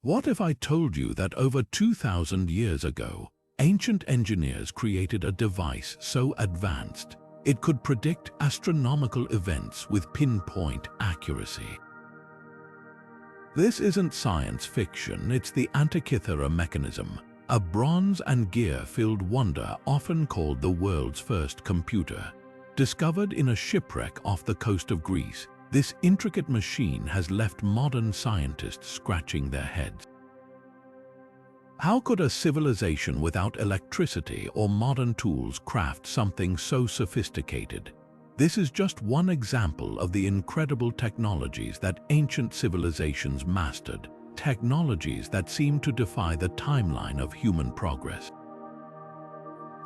What if I told you that over 2,000 years ago, ancient engineers created a device so advanced it could predict astronomical events with pinpoint accuracy? This isn't science fiction, it's the Antikythera Mechanism, a bronze and gear-filled wonder often called the world's first computer. Discovered in a shipwreck off the coast of Greece, this intricate machine has left modern scientists scratching their heads. How could a civilization without electricity or modern tools craft something so sophisticated? This is just one example of the incredible technologies that ancient civilizations mastered, technologies that seem to defy the timeline of human progress.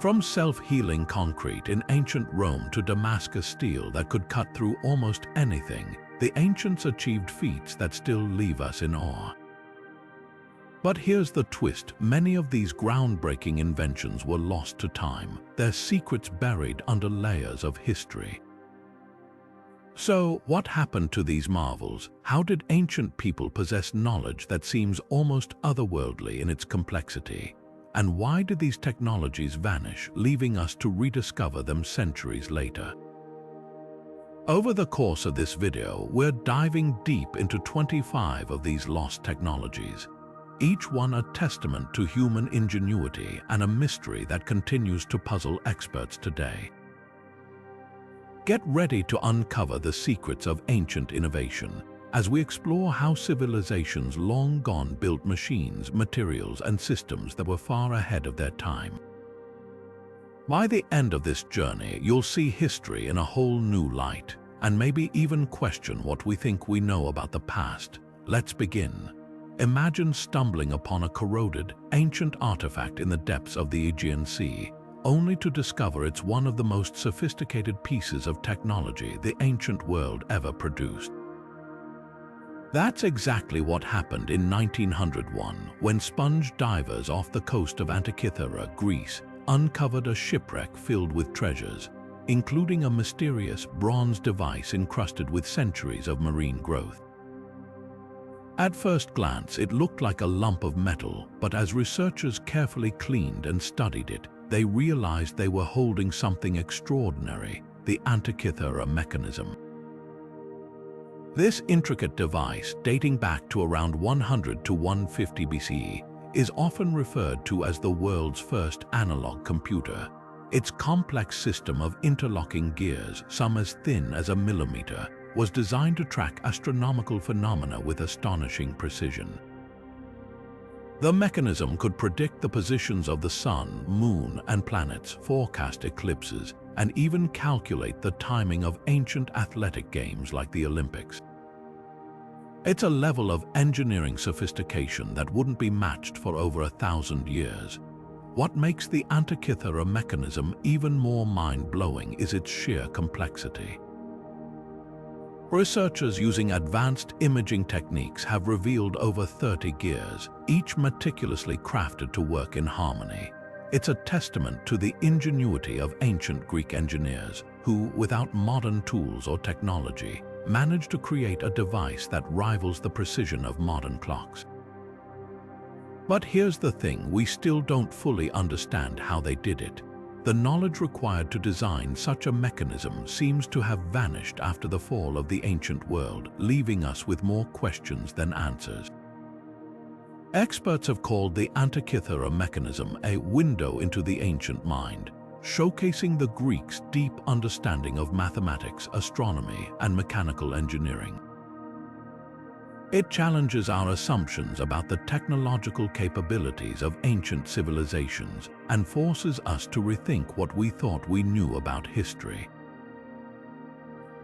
From self-healing concrete in ancient Rome to Damascus steel that could cut through almost anything, the ancients achieved feats that still leave us in awe. But here's the twist: many of these groundbreaking inventions were lost to time, their secrets buried under layers of history. So, what happened to these marvels? How did ancient people possess knowledge that seems almost otherworldly in its complexity? And why did these technologies vanish, leaving us to rediscover them centuries later? Over the course of this video, we're diving deep into 25 of these lost technologies, each one a testament to human ingenuity and a mystery that continues to puzzle experts today. Get ready to uncover the secrets of ancient innovation as we explore how civilizations long gone built machines, materials, and systems that were far ahead of their time. By the end of this journey, you'll see history in a whole new light, and maybe even question what we think we know about the past. Let's begin. Imagine stumbling upon a corroded, ancient artifact in the depths of the Aegean Sea, only to discover it's one of the most sophisticated pieces of technology the ancient world ever produced. That's exactly what happened in 1901 when sponge divers off the coast of Antikythera, Greece, uncovered a shipwreck filled with treasures, including a mysterious bronze device encrusted with centuries of marine growth. At first glance, it looked like a lump of metal, but as researchers carefully cleaned and studied it, they realized they were holding something extraordinary: the Antikythera Mechanism. This intricate device, dating back to around 100 to 150 BCE, is often referred to as the world's first analog computer. Its complex system of interlocking gears, some as thin as a millimeter, was designed to track astronomical phenomena with astonishing precision. The mechanism could predict the positions of the sun, moon, and planets, forecast eclipses, and even calculate the timing of ancient athletic games like the Olympics. It's a level of engineering sophistication that wouldn't be matched for over 1,000 years. What makes the Antikythera Mechanism even more mind-blowing is its sheer complexity. Researchers using advanced imaging techniques have revealed over 30 gears, each meticulously crafted to work in harmony. It's a testament to the ingenuity of ancient Greek engineers who, without modern tools or technology, managed to create a device that rivals the precision of modern clocks. But here's the thing: we still don't fully understand how they did it. The knowledge required to design such a mechanism seems to have vanished after the fall of the ancient world, leaving us with more questions than answers. Experts have called the Antikythera Mechanism a window into the ancient mind, showcasing the Greeks' deep understanding of mathematics, astronomy, and mechanical engineering. It challenges our assumptions about the technological capabilities of ancient civilizations and forces us to rethink what we thought we knew about history.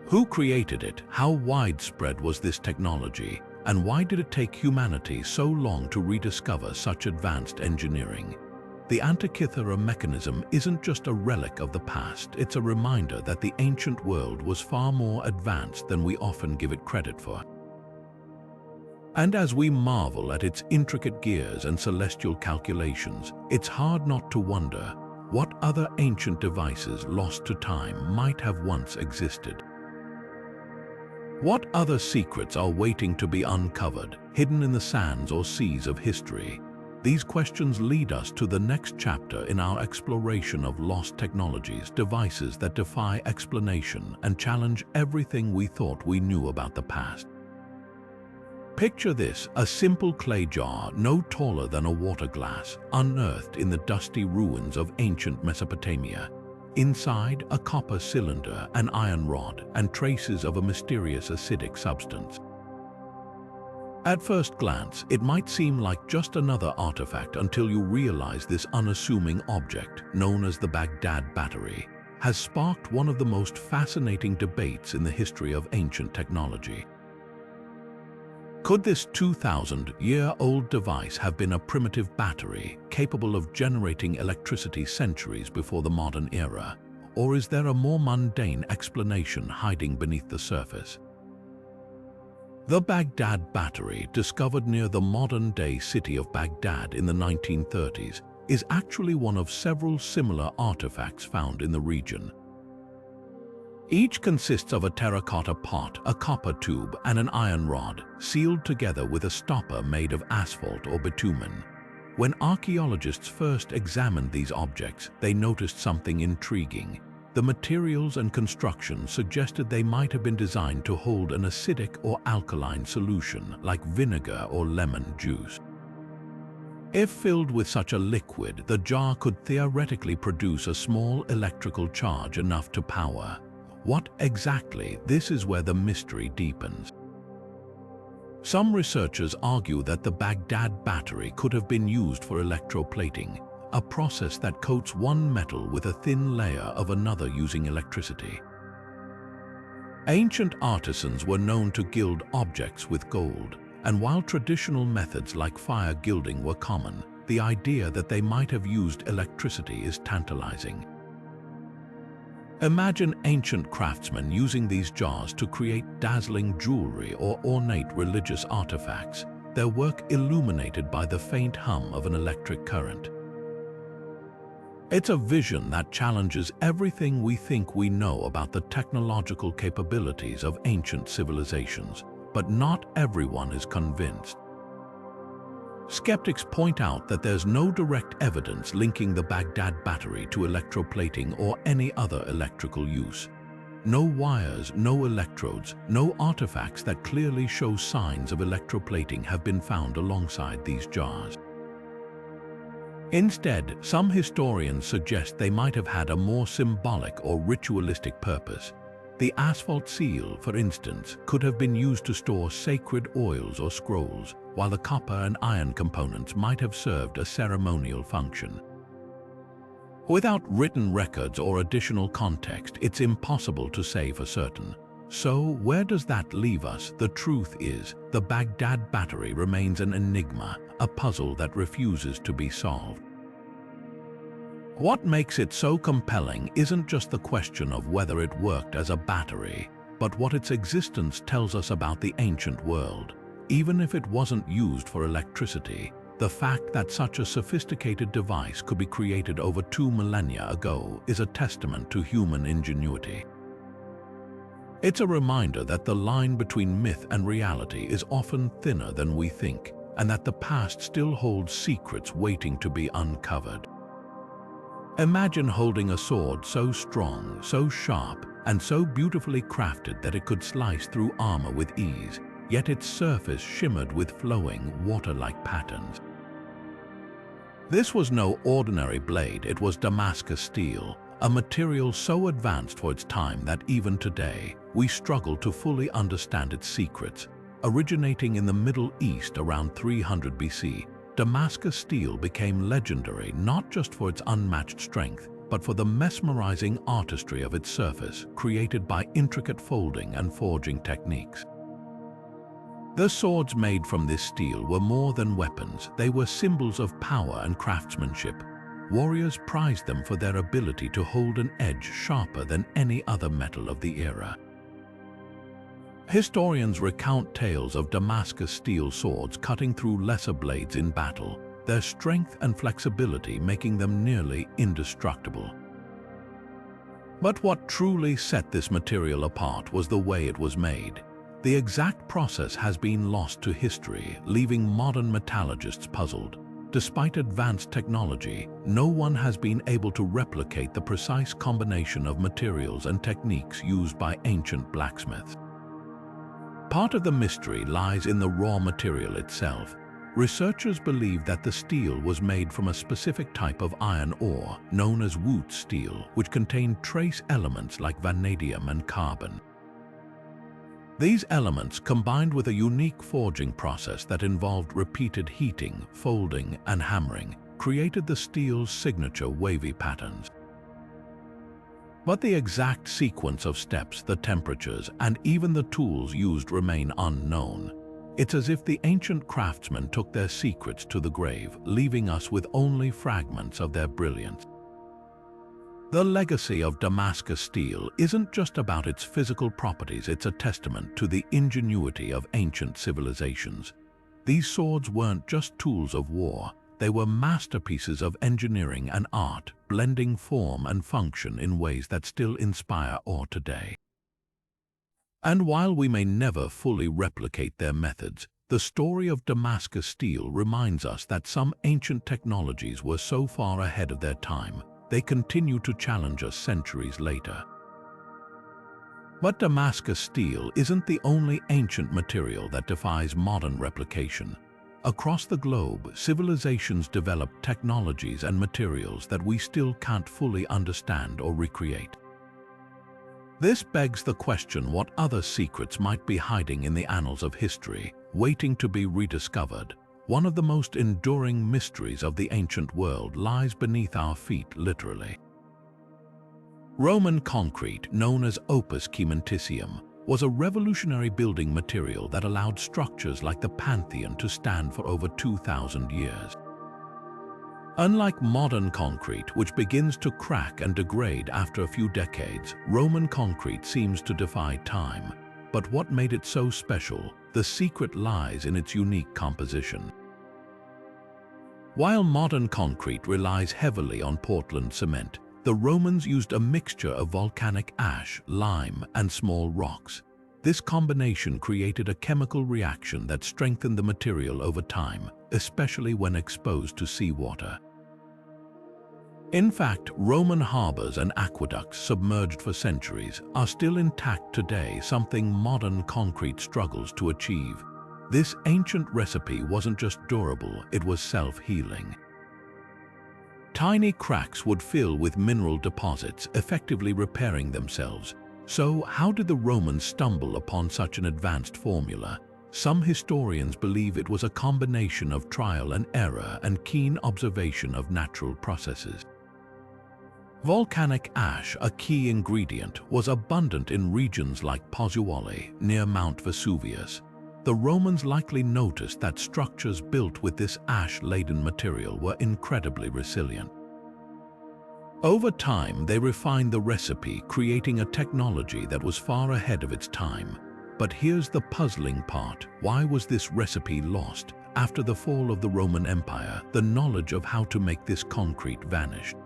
Who created it? How widespread was this technology? And why did it take humanity so long to rediscover such advanced engineering? The Antikythera Mechanism isn't just a relic of the past, it's a reminder that the ancient world was far more advanced than we often give it credit for. And as we marvel at its intricate gears and celestial calculations, it's hard not to wonder what other ancient devices lost to time might have once existed. What other secrets are waiting to be uncovered? hidden in the sands or seas of history? These questions lead us to the next chapter in our exploration of lost technologies, devices that defy explanation and challenge everything we thought we knew about the past. Picture this, a simple clay jar no taller than a water glass, unearthed in the dusty ruins of ancient Mesopotamia. Inside, a copper cylinder, an iron rod, and traces of a mysterious acidic substance. At first glance, it might seem like just another artifact until you realize this unassuming object, known as the Baghdad Battery, has sparked one of the most fascinating debates in the history of ancient technology. Could this 2,000-year-old device have been a primitive battery capable of generating electricity centuries before the modern era? Or is there a more mundane explanation hiding beneath the surface? The Baghdad Battery, discovered near the modern-day city of Baghdad in the 1930s, is actually one of several similar artifacts found in the region. Each consists of a terracotta pot, a copper tube, and an iron rod, sealed together with a stopper made of asphalt or bitumen. When archaeologists first examined these objects, they noticed something intriguing. The materials and construction suggested they might have been designed to hold an acidic or alkaline solution, like vinegar or lemon juice. If filled with such a liquid, the jar could theoretically produce a small electrical charge enough to power. What exactly? This is where the mystery deepens. Some researchers argue that the Baghdad Battery could have been used for electroplating, a process that coats one metal with a thin layer of another using electricity. Ancient artisans were known to gild objects with gold, and while traditional methods like fire gilding were common, the idea that they might have used electricity is tantalizing. Imagine ancient craftsmen using these jars to create dazzling jewelry or ornate religious artifacts, their work illuminated by the faint hum of an electric current. It's a vision that challenges everything we think we know about the technological capabilities of ancient civilizations, but not everyone is convinced. Skeptics point out that there's no direct evidence linking the Baghdad Battery to electroplating or any other electrical use. No wires, no electrodes, no artifacts that clearly show signs of electroplating have been found alongside these jars. Instead, some historians suggest they might have had a more symbolic or ritualistic purpose. The asphalt seal, for instance, could have been used to store sacred oils or scrolls, while the copper and iron components might have served a ceremonial function. Without written records or additional context, it's impossible to say for certain. So, where does that leave us? The truth is, the Baghdad Battery remains an enigma, a puzzle that refuses to be solved. What makes it so compelling isn't just the question of whether it worked as a battery, but what its existence tells us about the ancient world. Even if it wasn't used for electricity, the fact that such a sophisticated device could be created over 2 millennia ago is a testament to human ingenuity. It's a reminder that the line between myth and reality is often thinner than we think, and that the past still holds secrets waiting to be uncovered. Imagine holding a sword so strong, so sharp, and so beautifully crafted that it could slice through armor with ease, yet its surface shimmered with flowing, water-like patterns. This was no ordinary blade, it was Damascus Steel, a material so advanced for its time that even today, we struggle to fully understand its secrets. Originating in the Middle East around 300 BC, Damascus Steel became legendary not just for its unmatched strength, but for the mesmerizing artistry of its surface, created by intricate folding and forging techniques. The swords made from this steel were more than weapons, they were symbols of power and craftsmanship. Warriors prized them for their ability to hold an edge sharper than any other metal of the era. Historians recount tales of Damascus steel swords cutting through lesser blades in battle, their strength and flexibility making them nearly indestructible. But what truly set this material apart was the way it was made. The exact process has been lost to history, leaving modern metallurgists puzzled. Despite advanced technology, no one has been able to replicate the precise combination of materials and techniques used by ancient blacksmiths. Part of the mystery lies in the raw material itself. Researchers believe that the steel was made from a specific type of iron ore, known as wootz steel, which contained trace elements like vanadium and carbon. These elements, combined with a unique forging process that involved repeated heating, folding, and hammering, created the steel's signature wavy patterns. But the exact sequence of steps, the temperatures, and even the tools used remain unknown. It's as if the ancient craftsmen took their secrets to the grave, leaving us with only fragments of their brilliance. The legacy of Damascus Steel isn't just about its physical properties, it's a testament to the ingenuity of ancient civilizations. These swords weren't just tools of war, they were masterpieces of engineering and art, blending form and function in ways that still inspire awe today. And while we may never fully replicate their methods, the story of Damascus Steel reminds us that some ancient technologies were so far ahead of their time, they continue to challenge us centuries later. But Damascus Steel isn't the only ancient material that defies modern replication. Across the globe, civilizations developed technologies and materials that we still can't fully understand or recreate. This begs the question, what other secrets might be hiding in the annals of history, waiting to be rediscovered? One of the most enduring mysteries of the ancient world lies beneath our feet, literally. Roman concrete, known as opus caementicium, was a revolutionary building material that allowed structures like the Pantheon to stand for over 2,000 years. Unlike modern concrete, which begins to crack and degrade after a few decades, Roman concrete seems to defy time. But what made it so special? The secret lies in its unique composition. While modern concrete relies heavily on Portland cement, the Romans used a mixture of volcanic ash, lime, and small rocks. This combination created a chemical reaction that strengthened the material over time, especially when exposed to seawater. In fact, Roman harbors and aqueducts submerged for centuries are still intact today, something modern concrete struggles to achieve. This ancient recipe wasn't just durable, it was self-healing. Tiny cracks would fill with mineral deposits, effectively repairing themselves. So, how did the Romans stumble upon such an advanced formula? Some historians believe it was a combination of trial and error and keen observation of natural processes. Volcanic ash, a key ingredient, was abundant in regions like Pozzuoli, near Mount Vesuvius. The Romans likely noticed that structures built with this ash-laden material were incredibly resilient. Over time, they refined the recipe, creating a technology that was far ahead of its time. But here's the puzzling part. Why was this recipe lost? After the fall of the Roman Empire, the knowledge of how to make this concrete vanished.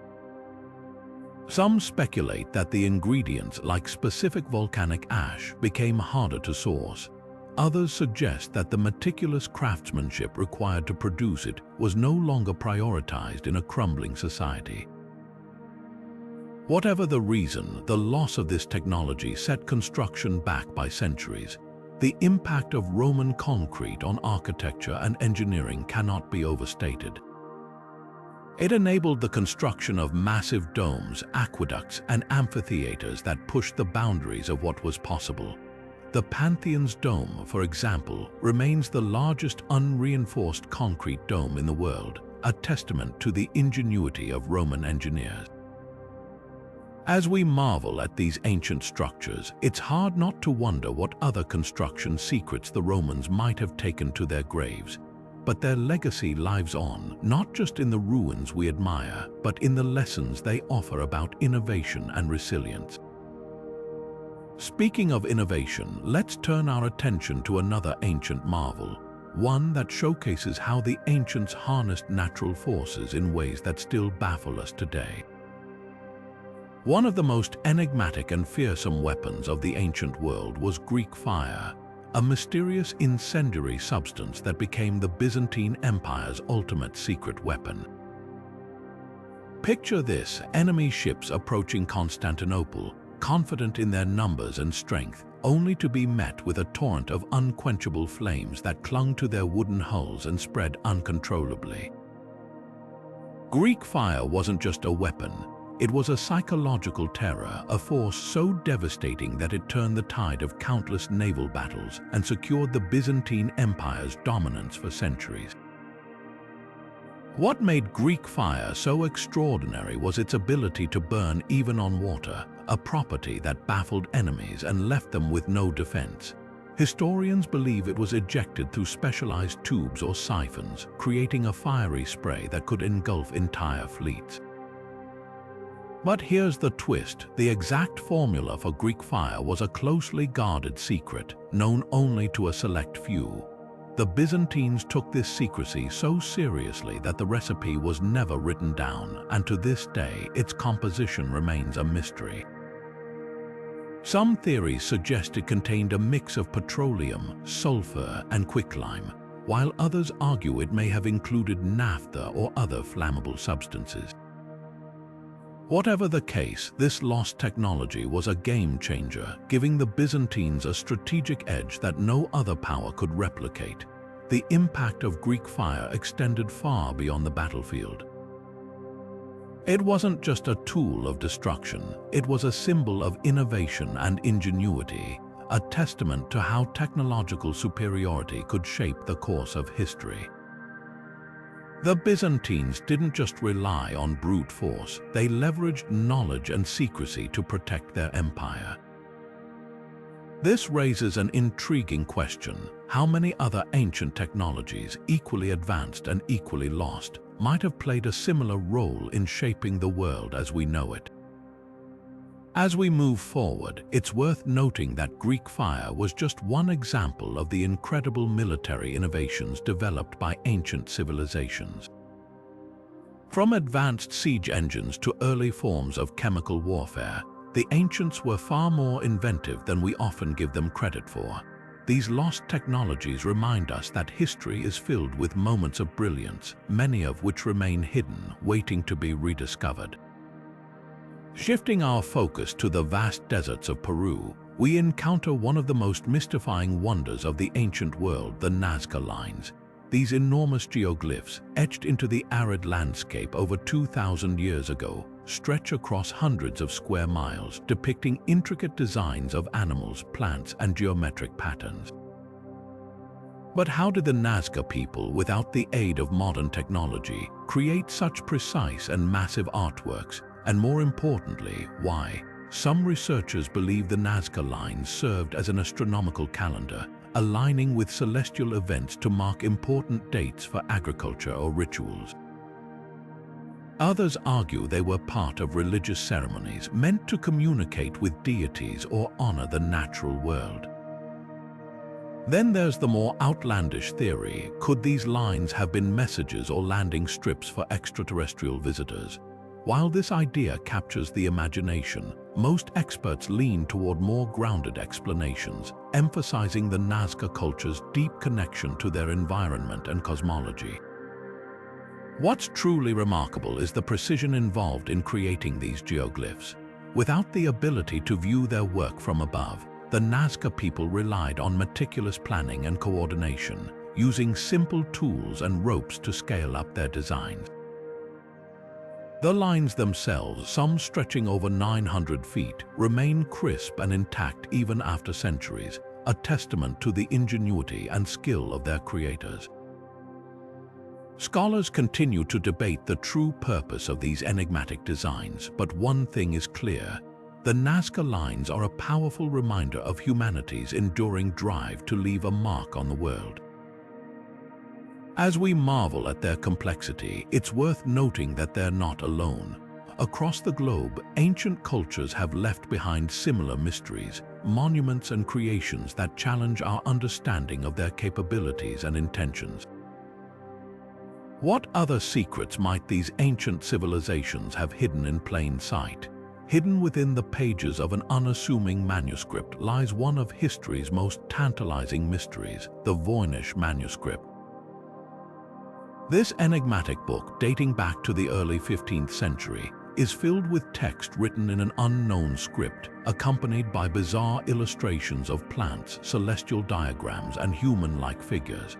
Some speculate that the ingredients, like specific volcanic ash, became harder to source. Others suggest that the meticulous craftsmanship required to produce it was no longer prioritized in a crumbling society. Whatever the reason, the loss of this technology set construction back by centuries. The impact of Roman concrete on architecture and engineering cannot be overstated. It enabled the construction of massive domes, aqueducts, and amphitheaters that pushed the boundaries of what was possible. The Pantheon's dome, for example, remains the largest unreinforced concrete dome in the world, a testament to the ingenuity of Roman engineers. As we marvel at these ancient structures, it's hard not to wonder what other construction secrets the Romans might have taken to their graves. But their legacy lives on, not just in the ruins we admire, but in the lessons they offer about innovation and resilience. Speaking of innovation, let's turn our attention to another ancient marvel, one that showcases how the ancients harnessed natural forces in ways that still baffle us today. One of the most enigmatic and fearsome weapons of the ancient world was Greek fire. a mysterious incendiary substance that became the Byzantine Empire's ultimate secret weapon. Picture this: enemy ships approaching Constantinople, confident in their numbers and strength, only to be met with a torrent of unquenchable flames that clung to their wooden hulls and spread uncontrollably. Greek fire wasn't just a weapon. It was a psychological terror, a force so devastating that it turned the tide of countless naval battles and secured the Byzantine Empire's dominance for centuries. What made Greek fire so extraordinary was its ability to burn even on water, a property that baffled enemies and left them with no defense. Historians believe it was ejected through specialized tubes or siphons, creating a fiery spray that could engulf entire fleets. But here's the twist: the exact formula for Greek fire was a closely guarded secret, known only to a select few. The Byzantines took this secrecy so seriously that the recipe was never written down, and to this day its composition remains a mystery. Some theories suggest it contained a mix of petroleum, sulfur, and quicklime, while others argue it may have included naphtha or other flammable substances. Whatever the case, this lost technology was a game-changer, giving the Byzantines a strategic edge that no other power could replicate. The impact of Greek fire extended far beyond the battlefield. It wasn't just a tool of destruction, it was a symbol of innovation and ingenuity, a testament to how technological superiority could shape the course of history. The Byzantines didn't just rely on brute force, they leveraged knowledge and secrecy to protect their empire. This raises an intriguing question: how many other ancient technologies, equally advanced and equally lost, might have played a similar role in shaping the world as we know it? As we move forward, it's worth noting that Greek fire was just one example of the incredible military innovations developed by ancient civilizations. From advanced siege engines to early forms of chemical warfare, the ancients were far more inventive than we often give them credit for. These lost technologies remind us that history is filled with moments of brilliance, many of which remain hidden, waiting to be rediscovered. Shifting our focus to the vast deserts of Peru, we encounter one of the most mystifying wonders of the ancient world, the Nazca Lines. These enormous geoglyphs, etched into the arid landscape over 2,000 years ago, stretch across hundreds of square miles, depicting intricate designs of animals, plants, and geometric patterns. But how did the Nazca people, without the aid of modern technology, create such precise and massive artworks? And more importantly, why? Some researchers believe the Nazca Lines served as an astronomical calendar, aligning with celestial events to mark important dates for agriculture or rituals. Others argue they were part of religious ceremonies meant to communicate with deities or honor the natural world. Then there's the more outlandish theory: could these lines have been messages or landing strips for extraterrestrial visitors? While this idea captures the imagination, most experts lean toward more grounded explanations, emphasizing the Nazca culture's deep connection to their environment and cosmology. What's truly remarkable is the precision involved in creating these geoglyphs. Without the ability to view their work from above, the Nazca people relied on meticulous planning and coordination, using simple tools and ropes to scale up their designs. The lines themselves, some stretching over 900 feet, remain crisp and intact even after centuries, a testament to the ingenuity and skill of their creators. Scholars continue to debate the true purpose of these enigmatic designs, but one thing is clear: the Nazca Lines are a powerful reminder of humanity's enduring drive to leave a mark on the world. As we marvel at their complexity, it's worth noting that they're not alone. Across the globe, ancient cultures have left behind similar mysteries, monuments and creations that challenge our understanding of their capabilities and intentions. What other secrets might these ancient civilizations have hidden in plain sight? Hidden within the pages of an unassuming manuscript lies one of history's most tantalizing mysteries, the Voynich Manuscript. This enigmatic book, dating back to the early 15th century, is filled with text written in an unknown script, accompanied by bizarre illustrations of plants, celestial diagrams, and human-like figures.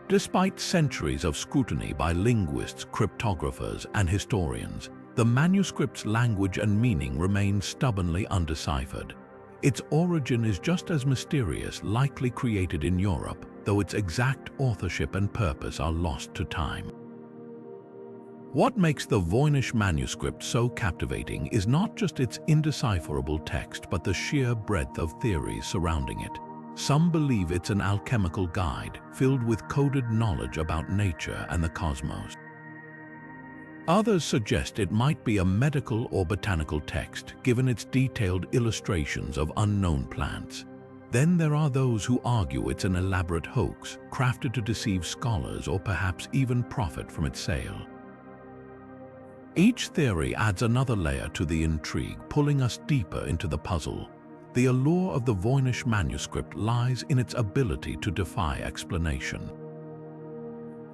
Despite centuries of scrutiny by linguists, cryptographers, and historians, the manuscript's language and meaning remain stubbornly undeciphered. Its origin is just as mysterious, likely created in Europe, though its exact authorship and purpose are lost to time. What makes the Voynich Manuscript so captivating is not just its indecipherable text, but the sheer breadth of theories surrounding it. Some believe it's an alchemical guide filled with coded knowledge about nature and the cosmos. Others suggest it might be a medical or botanical text, given its detailed illustrations of unknown plants. Then there are those who argue it's an elaborate hoax, crafted to deceive scholars or perhaps even profit from its sale. Each theory adds another layer to the intrigue, pulling us deeper into the puzzle. The allure of the Voynich Manuscript lies in its ability to defy explanation.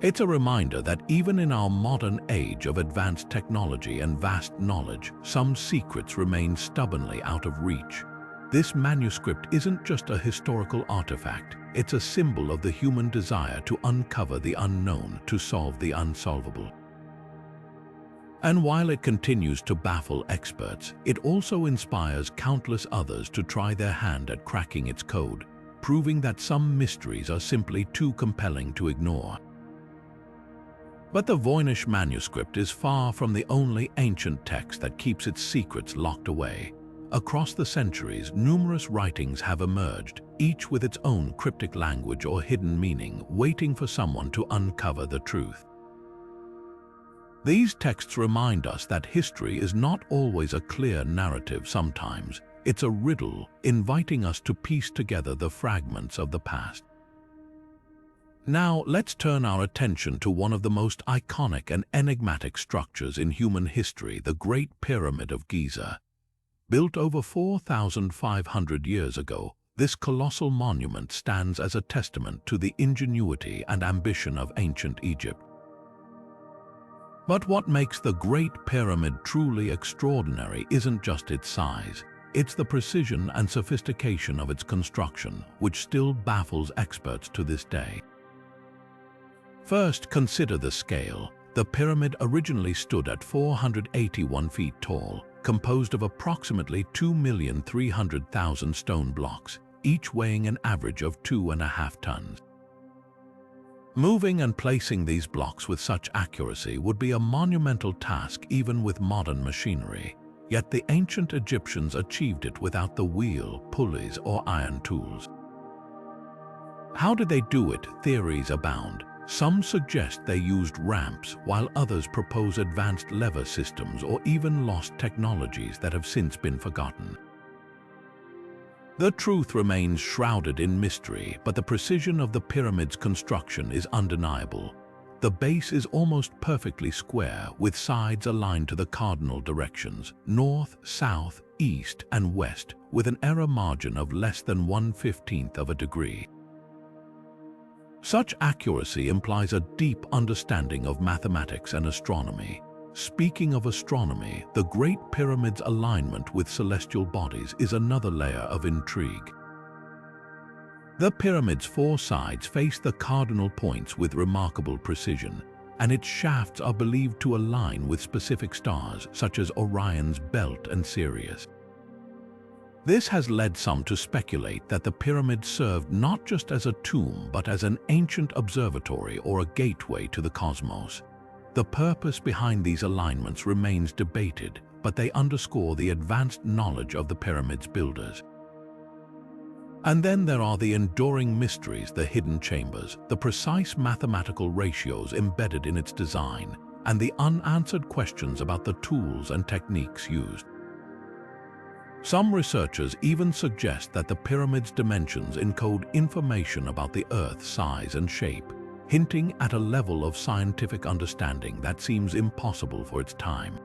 It's a reminder that even in our modern age of advanced technology and vast knowledge, some secrets remain stubbornly out of reach. This manuscript isn't just a historical artifact, it's a symbol of the human desire to uncover the unknown, to solve the unsolvable. And while it continues to baffle experts, it also inspires countless others to try their hand at cracking its code, proving that some mysteries are simply too compelling to ignore. But the Voynich Manuscript is far from the only ancient text that keeps its secrets locked away. Across the centuries, numerous writings have emerged, each with its own cryptic language or hidden meaning, waiting for someone to uncover the truth. These texts remind us that history is not always a clear narrative. Sometimes it's a riddle, inviting us to piece together the fragments of the past. Now, let's turn our attention to one of the most iconic and enigmatic structures in human history, the Great Pyramid of Giza. Built over 4,500 years ago, this colossal monument stands as a testament to the ingenuity and ambition of ancient Egypt. But what makes the Great Pyramid truly extraordinary isn't just its size. It's the precision and sophistication of its construction, which still baffles experts to this day. First, consider the scale. The pyramid originally stood at 481 feet tall, composed of approximately 2,300,000 stone blocks, each weighing an average of 2.5 tons. Moving and placing these blocks with such accuracy would be a monumental task even with modern machinery. Yet the ancient Egyptians achieved it without the wheel, pulleys, or iron tools. How did they do it? Theories abound. Some suggest they used ramps, while others propose advanced lever systems or even lost technologies that have since been forgotten. The truth remains shrouded in mystery, but the precision of the pyramid's construction is undeniable. The base is almost perfectly square, with sides aligned to the cardinal directions, north, south, east, and west, with an error margin of less than 1/15 of a degree. Such accuracy implies a deep understanding of mathematics and astronomy. Speaking of astronomy, the Great Pyramid's alignment with celestial bodies is another layer of intrigue. The pyramid's 4 sides face the cardinal points with remarkable precision, and its shafts are believed to align with specific stars such as Orion's Belt and Sirius. This has led some to speculate that the pyramid served not just as a tomb but as an ancient observatory or a gateway to the cosmos. The purpose behind these alignments remains debated, but they underscore the advanced knowledge of the pyramid's builders. And then there are the enduring mysteries, the hidden chambers, the precise mathematical ratios embedded in its design, and the unanswered questions about the tools and techniques used. Some researchers even suggest that the pyramid's dimensions encode information about the Earth's size and shape, hinting at a level of scientific understanding that seems impossible for its time.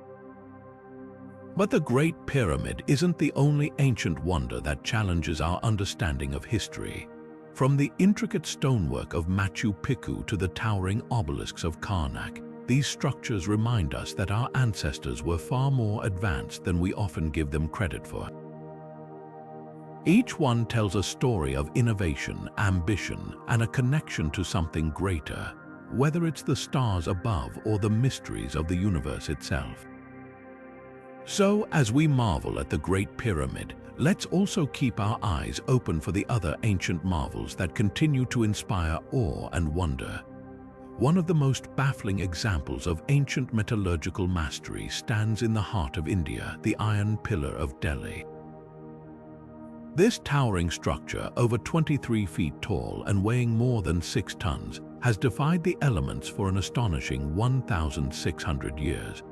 But the Great Pyramid isn't the only ancient wonder that challenges our understanding of history. From the intricate stonework of Machu Picchu to the towering obelisks of Karnak, these structures remind us that our ancestors were far more advanced than we often give them credit for. Each one tells a story of innovation, ambition, and a connection to something greater, whether it's the stars above or the mysteries of the universe itself. So, as we marvel at the Great Pyramid, let's also keep our eyes open for the other ancient marvels that continue to inspire awe and wonder. One of the most baffling examples of ancient metallurgical mastery stands in the heart of India, the Iron Pillar of Delhi. This towering structure, over 23 feet tall and weighing more than 6 tons, has defied the elements for an astonishing 1,600 years.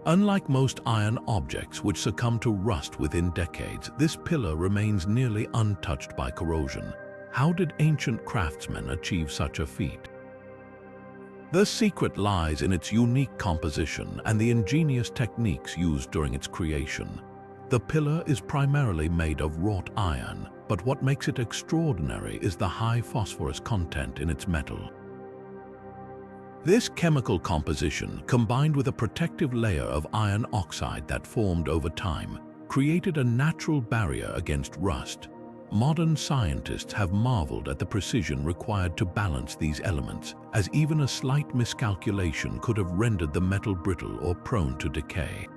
Unlike most iron objects which succumb to rust within decades, this pillar remains nearly untouched by corrosion. How did ancient craftsmen achieve such a feat? The secret lies in its unique composition and the ingenious techniques used during its creation. The pillar is primarily made of wrought iron, but what makes it extraordinary is the high phosphorus content in its metal. This chemical composition, combined with a protective layer of iron oxide that formed over time, created a natural barrier against rust. Modern scientists have marveled at the precision required to balance these elements, as even a slight miscalculation could have rendered the metal brittle or prone to decay.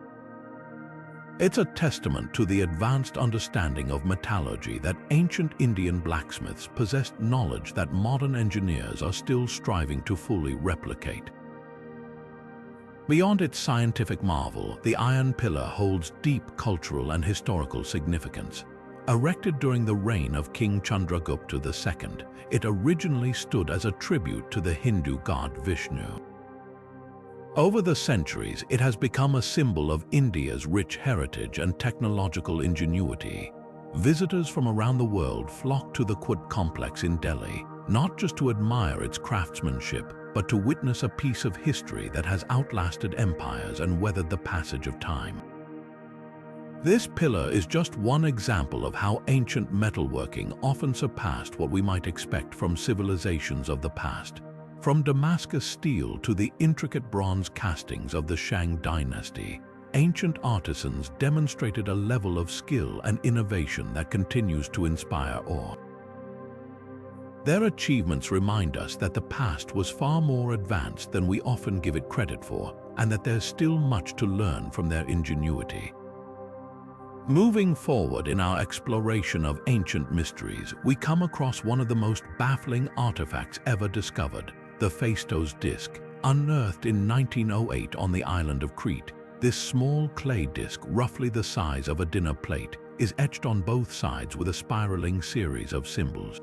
It's a testament to the advanced understanding of metallurgy that ancient Indian blacksmiths possessed knowledge that modern engineers are still striving to fully replicate. Beyond its scientific marvel, the Iron Pillar holds deep cultural and historical significance. Erected during the reign of King Chandragupta II, it originally stood as a tribute to the Hindu god Vishnu. Over the centuries, it has become a symbol of India's rich heritage and technological ingenuity. Visitors from around the world flock to the Qut complex in Delhi, not just to admire its craftsmanship, but to witness a piece of history that has outlasted empires and weathered the passage of time. This pillar is just one example of how ancient metalworking often surpassed what we might expect from civilizations of the past. From Damascus Steel to the intricate bronze castings of the Zhang dynasty, ancient artisans demonstrated a level of skill and innovation that continues to inspire awe. Their achievements remind us that the past was far more advanced than we often give it credit for, and that there's still much to learn from their ingenuity. Moving forward in our exploration of ancient mysteries, we come across one of the most baffling artifacts ever discovered, the Phaistos disc. Unearthed in 1908 on the island of Crete, this small clay disc, roughly the size of a dinner plate, is etched on both sides with a spiraling series of symbols.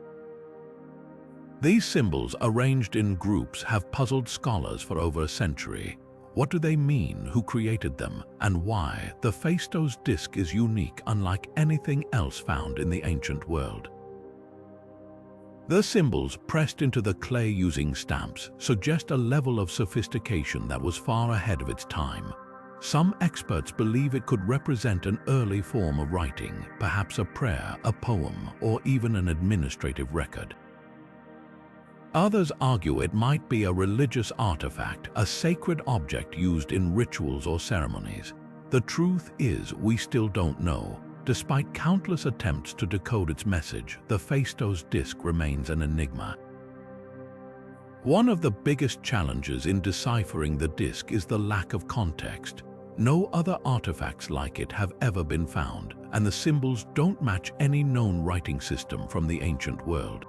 These symbols, arranged in groups, have puzzled scholars for over a century. What do they mean, who created them, and why? The Phaistos disc is unique, unlike anything else found in the ancient world. The symbols, pressed into the clay using stamps, suggest a level of sophistication that was far ahead of its time. Some experts believe it could represent an early form of writing, perhaps a prayer, a poem, or even an administrative record. Others argue it might be a religious artifact, a sacred object used in rituals or ceremonies. The truth is, we still don't know. Despite countless attempts to decode its message, the Phaistos disc remains an enigma. One of the biggest challenges in deciphering the disc is the lack of context. No other artifacts like it have ever been found, and the symbols don't match any known writing system from the ancient world.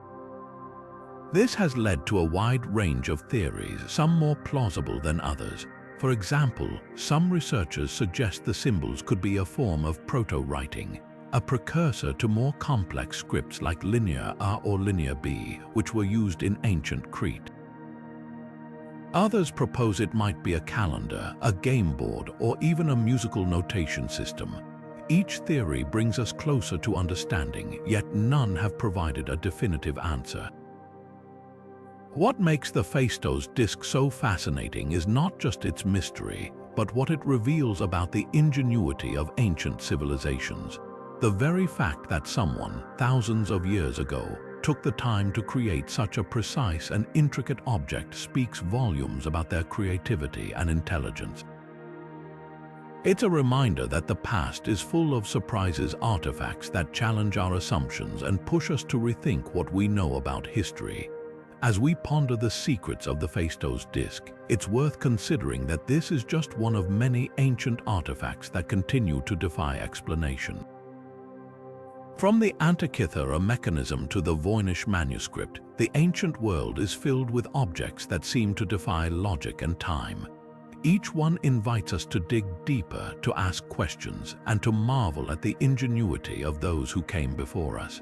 This has led to a wide range of theories, some more plausible than others. For example, some researchers suggest the symbols could be a form of proto-writing, a precursor to more complex scripts like Linear A or Linear B, which were used in ancient Crete. Others propose it might be a calendar, a game board, or even a musical notation system. Each theory brings us closer to understanding, yet none have provided a definitive answer. What makes the Phaistos disc so fascinating is not just its mystery, but what it reveals about the ingenuity of ancient civilizations. The very fact that someone, thousands of years ago, took the time to create such a precise and intricate object speaks volumes about their creativity and intelligence. It's a reminder that the past is full of surprises, artifacts that challenge our assumptions and push us to rethink what we know about history. As we ponder the secrets of the Phaistos disk, it's worth considering that this is just one of many ancient artifacts that continue to defy explanation. From the Antikythera Mechanism to the Voynich Manuscript, the ancient world is filled with objects that seem to defy logic and time. Each one invites us to dig deeper, to ask questions, and to marvel at the ingenuity of those who came before us.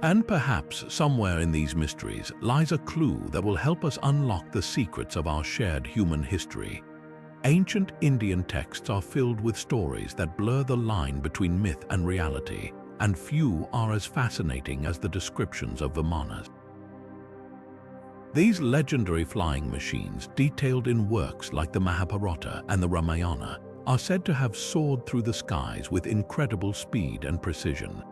And perhaps somewhere in these mysteries lies a clue that will help us unlock the secrets of our shared human history. Ancient Indian texts are filled with stories that blur the line between myth and reality, and few are as fascinating as the descriptions of Vimanas. These legendary flying machines, detailed in works like the Mahabharata and the Ramayana, are said to have soared through the skies with incredible speed and precision.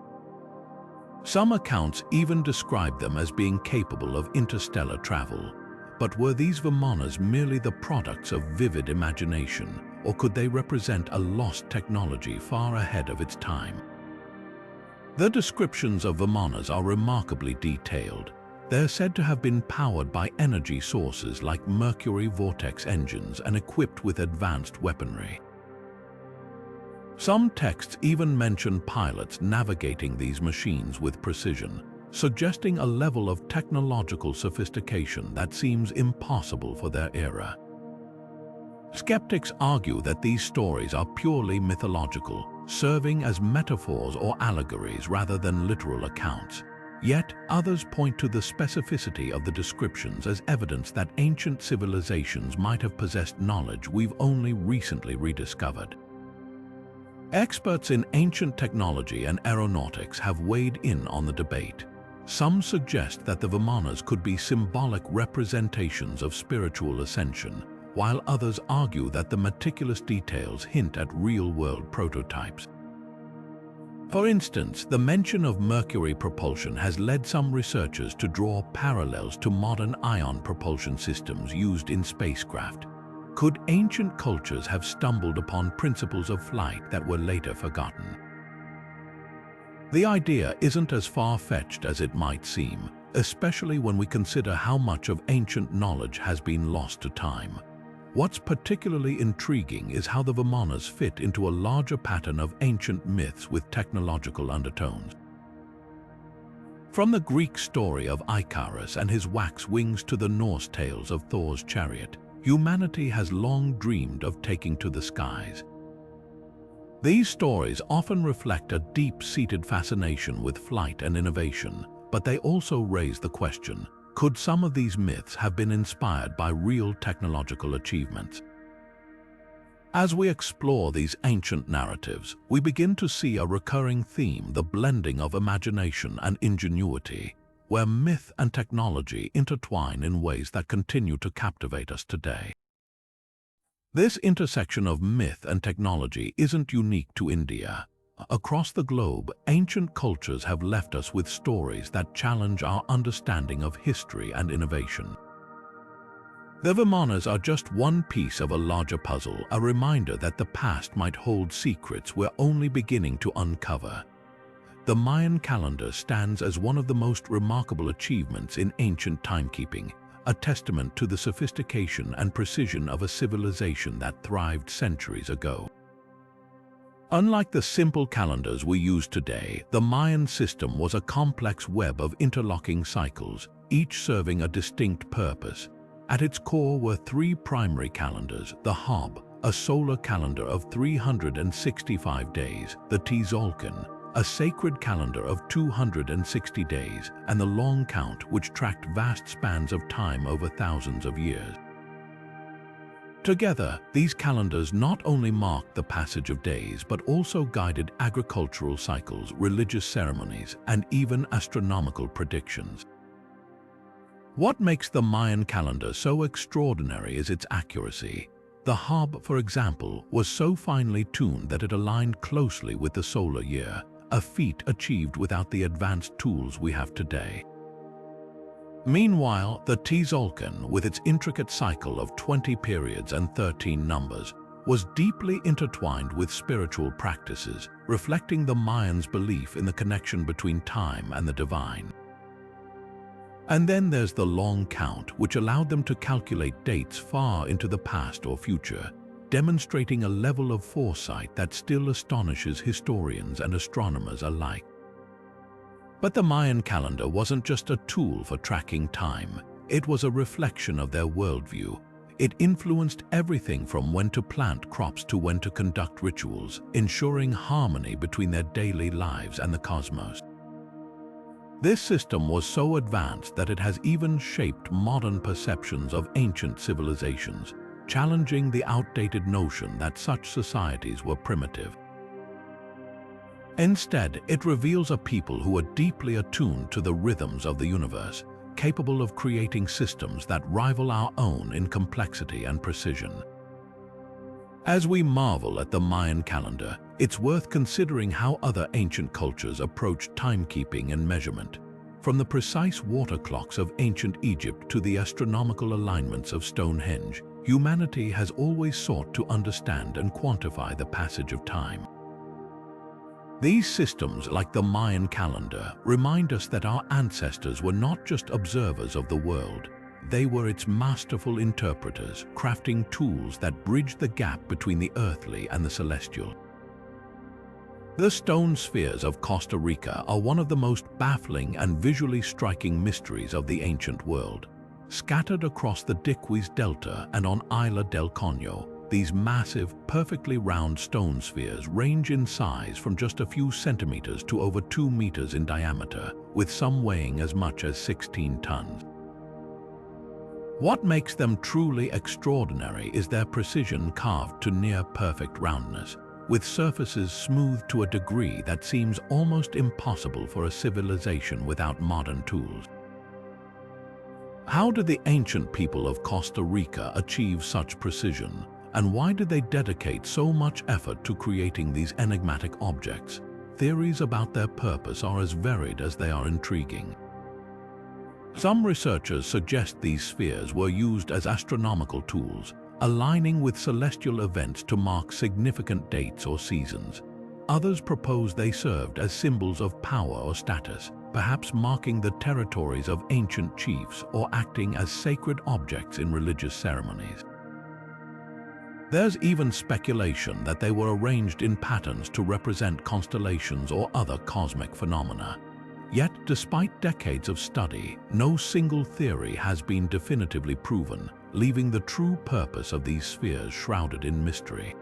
Some accounts even describe them as being capable of interstellar travel. But were these Vimanas merely the products of vivid imagination, or could they represent a lost technology far ahead of its time? The descriptions of Vimanas are remarkably detailed. They're said to have been powered by energy sources like mercury vortex engines and equipped with advanced weaponry. Some texts even mention pilots navigating these machines with precision, suggesting a level of technological sophistication that seems impossible for their era. Skeptics argue that these stories are purely mythological, serving as metaphors or allegories rather than literal accounts. Yet others point to the specificity of the descriptions as evidence that ancient civilizations might have possessed knowledge we've only recently rediscovered. Experts in ancient technology and aeronautics have weighed in on the debate. Some suggest that the Vimanas could be symbolic representations of spiritual ascension, while others argue that the meticulous details hint at real-world prototypes. For instance, the mention of mercury propulsion has led some researchers to draw parallels to modern ion propulsion systems used in spacecraft. Could ancient cultures have stumbled upon principles of flight that were later forgotten? The idea isn't as far-fetched as it might seem, especially when we consider how much of ancient knowledge has been lost to time. What's particularly intriguing is how the Vimanas fit into a larger pattern of ancient myths with technological undertones. From the Greek story of Icarus and his wax wings to the Norse tales of Thor's chariot, humanity has long dreamed of taking to the skies. These stories often reflect a deep-seated fascination with flight and innovation, but they also raise the question, could some of these myths have been inspired by real technological achievements? As we explore these ancient narratives, we begin to see a recurring theme, the blending of imagination and ingenuity, where myth and technology intertwine in ways that continue to captivate us today. This intersection of myth and technology isn't unique to India. Across the globe, ancient cultures have left us with stories that challenge our understanding of history and innovation. The Vimanas are just one piece of a larger puzzle, a reminder that the past might hold secrets we're only beginning to uncover. The Mayan calendar stands as one of the most remarkable achievements in ancient timekeeping, a testament to the sophistication and precision of a civilization that thrived centuries ago. Unlike the simple calendars we use today, the Mayan system was a complex web of interlocking cycles, each serving a distinct purpose. At its core were three primary calendars: the Hab, a solar calendar of 365 days, the Tzolk'in, a sacred calendar of 260 days, and the Long Count, which tracked vast spans of time over thousands of years. Together, these calendars not only marked the passage of days but also guided agricultural cycles, religious ceremonies, and even astronomical predictions. What makes the Mayan calendar so extraordinary is its accuracy. The hub, for example, was so finely tuned that it aligned closely with the solar year, a feat achieved without the advanced tools we have today. Meanwhile, the Tzolk'in, with its intricate cycle of 20 periods and 13 numbers, was deeply intertwined with spiritual practices, reflecting the Mayans' belief in the connection between time and the divine. And then there's the long count, which allowed them to calculate dates far into the past or future, demonstrating a level of foresight that still astonishes historians and astronomers alike. But the Mayan calendar wasn't just a tool for tracking time, it was a reflection of their worldview. It influenced everything from when to plant crops to when to conduct rituals, ensuring harmony between their daily lives and the cosmos. This system was so advanced that it has even shaped modern perceptions of ancient civilizations, challenging the outdated notion that such societies were primitive. Instead, it reveals a people who are deeply attuned to the rhythms of the universe, capable of creating systems that rival our own in complexity and precision. As we marvel at the Mayan calendar, it's worth considering how other ancient cultures approached timekeeping and measurement. From the precise water clocks of ancient Egypt to the astronomical alignments of Stonehenge, humanity has always sought to understand and quantify the passage of time. These systems, like the Mayan calendar, remind us that our ancestors were not just observers of the world. They were its masterful interpreters, crafting tools that bridge the gap between the earthly and the celestial. The stone spheres of Costa Rica are one of the most baffling and visually striking mysteries of the ancient world. Scattered across the Diquis Delta and on Isla del Coño, these massive, perfectly round stone spheres range in size from just a few centimeters to over 2 meters in diameter, with some weighing as much as 16 tons. What makes them truly extraordinary is their precision carved to near-perfect roundness, with surfaces smoothed to a degree that seems almost impossible for a civilization without modern tools. How did the ancient people of Costa Rica achieve such precision, and why did they dedicate so much effort to creating these enigmatic objects? Theories about their purpose are as varied as they are intriguing. Some researchers suggest these spheres were used as astronomical tools, aligning with celestial events to mark significant dates or seasons. Others propose they served as symbols of power or status, perhaps marking the territories of ancient chiefs or acting as sacred objects in religious ceremonies. There's even speculation that they were arranged in patterns to represent constellations or other cosmic phenomena. Yet, despite decades of study, no single theory has been definitively proven, leaving the true purpose of these spheres shrouded in mystery.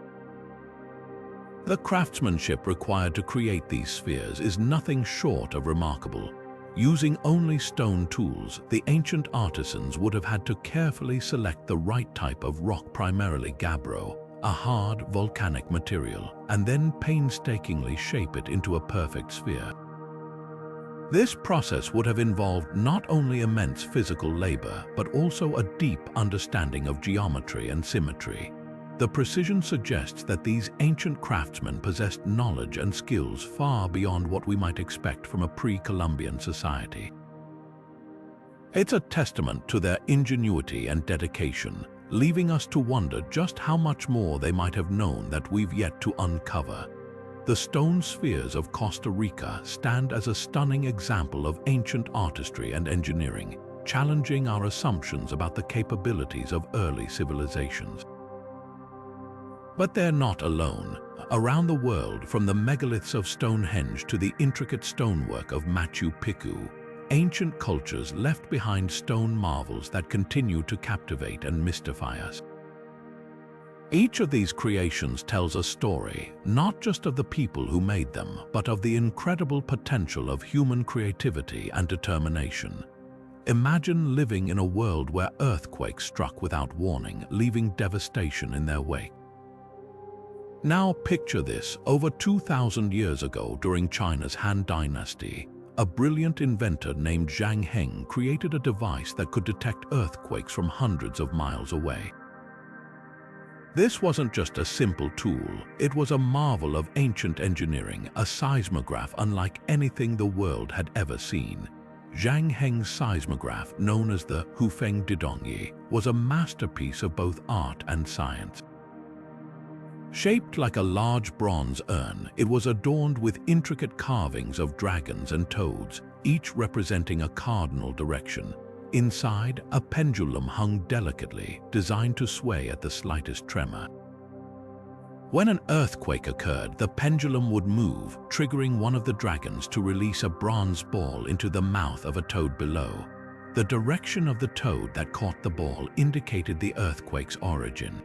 The craftsmanship required to create these spheres is nothing short of remarkable. Using only stone tools, the ancient artisans would have had to carefully select the right type of rock, primarily gabbro, a hard volcanic material, and then painstakingly shape it into a perfect sphere. This process would have involved not only immense physical labor, but also a deep understanding of geometry and symmetry. The precision suggests that these ancient craftsmen possessed knowledge and skills far beyond what we might expect from a pre-Columbian society. It's a testament to their ingenuity and dedication, leaving us to wonder just how much more they might have known that we've yet to uncover. The stone spheres of Costa Rica stand as a stunning example of ancient artistry and engineering, challenging our assumptions about the capabilities of early civilizations. But they're not alone. Around the world, from the megaliths of Stonehenge to the intricate stonework of Machu Picchu, ancient cultures left behind stone marvels that continue to captivate and mystify us. Each of these creations tells a story, not just of the people who made them, but of the incredible potential of human creativity and determination. Imagine living in a world where earthquakes struck without warning, leaving devastation in their wake. Now picture this: over 2,000 years ago, during China's Han Dynasty, a brilliant inventor named Zhang Heng created a device that could detect earthquakes from hundreds of miles away. This wasn't just a simple tool, it was a marvel of ancient engineering, a seismograph unlike anything the world had ever seen. Zhang Heng's seismograph, known as the Hufeng Didongyi, was a masterpiece of both art and science. Shaped like a large bronze urn, it was adorned with intricate carvings of dragons and toads, each representing a cardinal direction. Inside, a pendulum hung delicately, designed to sway at the slightest tremor. When an earthquake occurred, the pendulum would move, triggering one of the dragons to release a bronze ball into the mouth of a toad below. The direction of the toad that caught the ball indicated the earthquake's origin.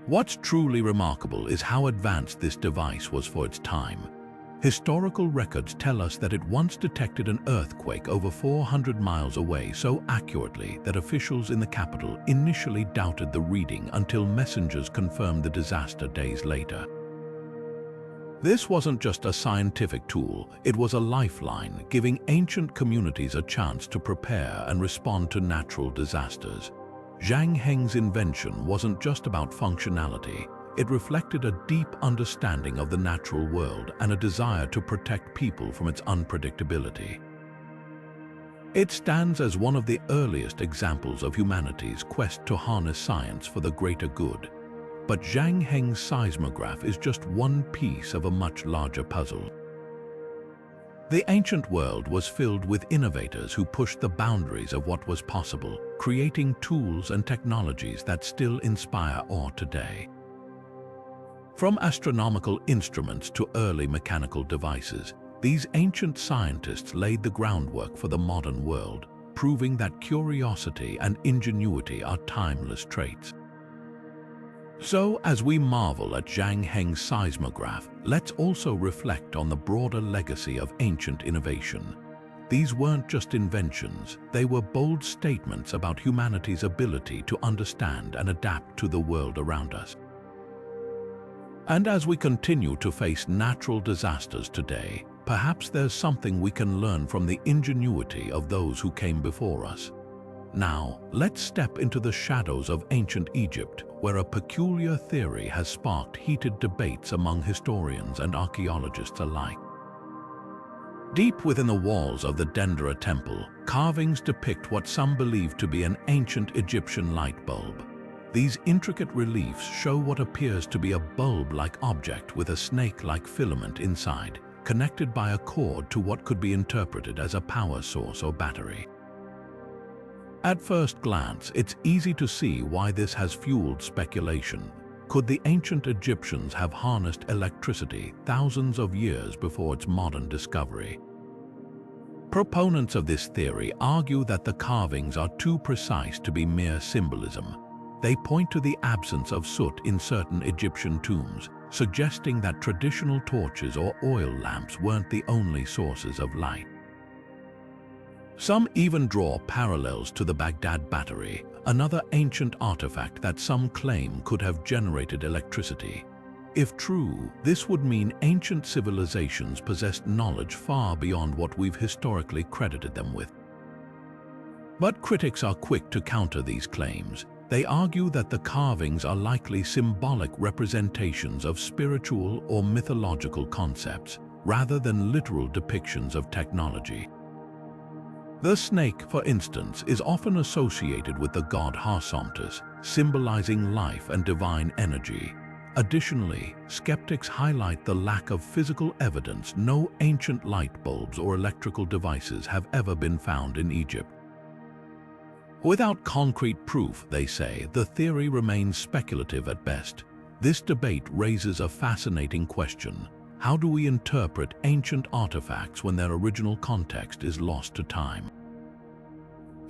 What's truly remarkable is how advanced this device was for its time. Historical records tell us that it once detected an earthquake over 400 miles away so accurately that officials in the capital initially doubted the reading until messengers confirmed the disaster days later. This wasn't just a scientific tool, it was a lifeline, giving ancient communities a chance to prepare and respond to natural disasters. Zhang Heng's invention wasn't just about functionality. It reflected a deep understanding of the natural world and a desire to protect people from its unpredictability. It stands as one of the earliest examples of humanity's quest to harness science for the greater good. But Zhang Heng's seismograph is just one piece of a much larger puzzle. The ancient world was filled with innovators who pushed the boundaries of what was possible, creating tools and technologies that still inspire awe today. From astronomical instruments to early mechanical devices, these ancient scientists laid the groundwork for the modern world, proving that curiosity and ingenuity are timeless traits. So, as we marvel at Zhang Heng's seismograph, let's also reflect on the broader legacy of ancient innovation. These weren't just inventions, they were bold statements about humanity's ability to understand and adapt to the world around us. And as we continue to face natural disasters today, perhaps there's something we can learn from the ingenuity of those who came before us. Now, let's step into the shadows of ancient Egypt, where a peculiar theory has sparked heated debates among historians and archaeologists alike. Deep within the walls of the Dendera temple, carvings depict what some believe to be an ancient Egyptian light bulb. These intricate reliefs show what appears to be a bulb-like object with a snake-like filament inside, connected by a cord to what could be interpreted as a power source or battery. At first glance, it's easy to see why this has fueled speculation. Could the ancient Egyptians have harnessed electricity thousands of years before its modern discovery? Proponents of this theory argue that the carvings are too precise to be mere symbolism. They point to the absence of soot in certain Egyptian tombs, suggesting that traditional torches or oil lamps weren't the only sources of light. Some even draw parallels to the Baghdad Battery, another ancient artifact that some claim could have generated electricity. If true, this would mean ancient civilizations possessed knowledge far beyond what we've historically credited them with. But critics are quick to counter these claims. They argue that the carvings are likely symbolic representations of spiritual or mythological concepts, rather than literal depictions of technology. The snake, for instance, is often associated with the god Harsomptus, symbolizing life and divine energy. Additionally, skeptics highlight the lack of physical evidence. No ancient light bulbs or electrical devices have ever been found in Egypt. Without concrete proof, they say, the theory remains speculative at best. This debate raises a fascinating question. How do we interpret ancient artifacts when their original context is lost to time?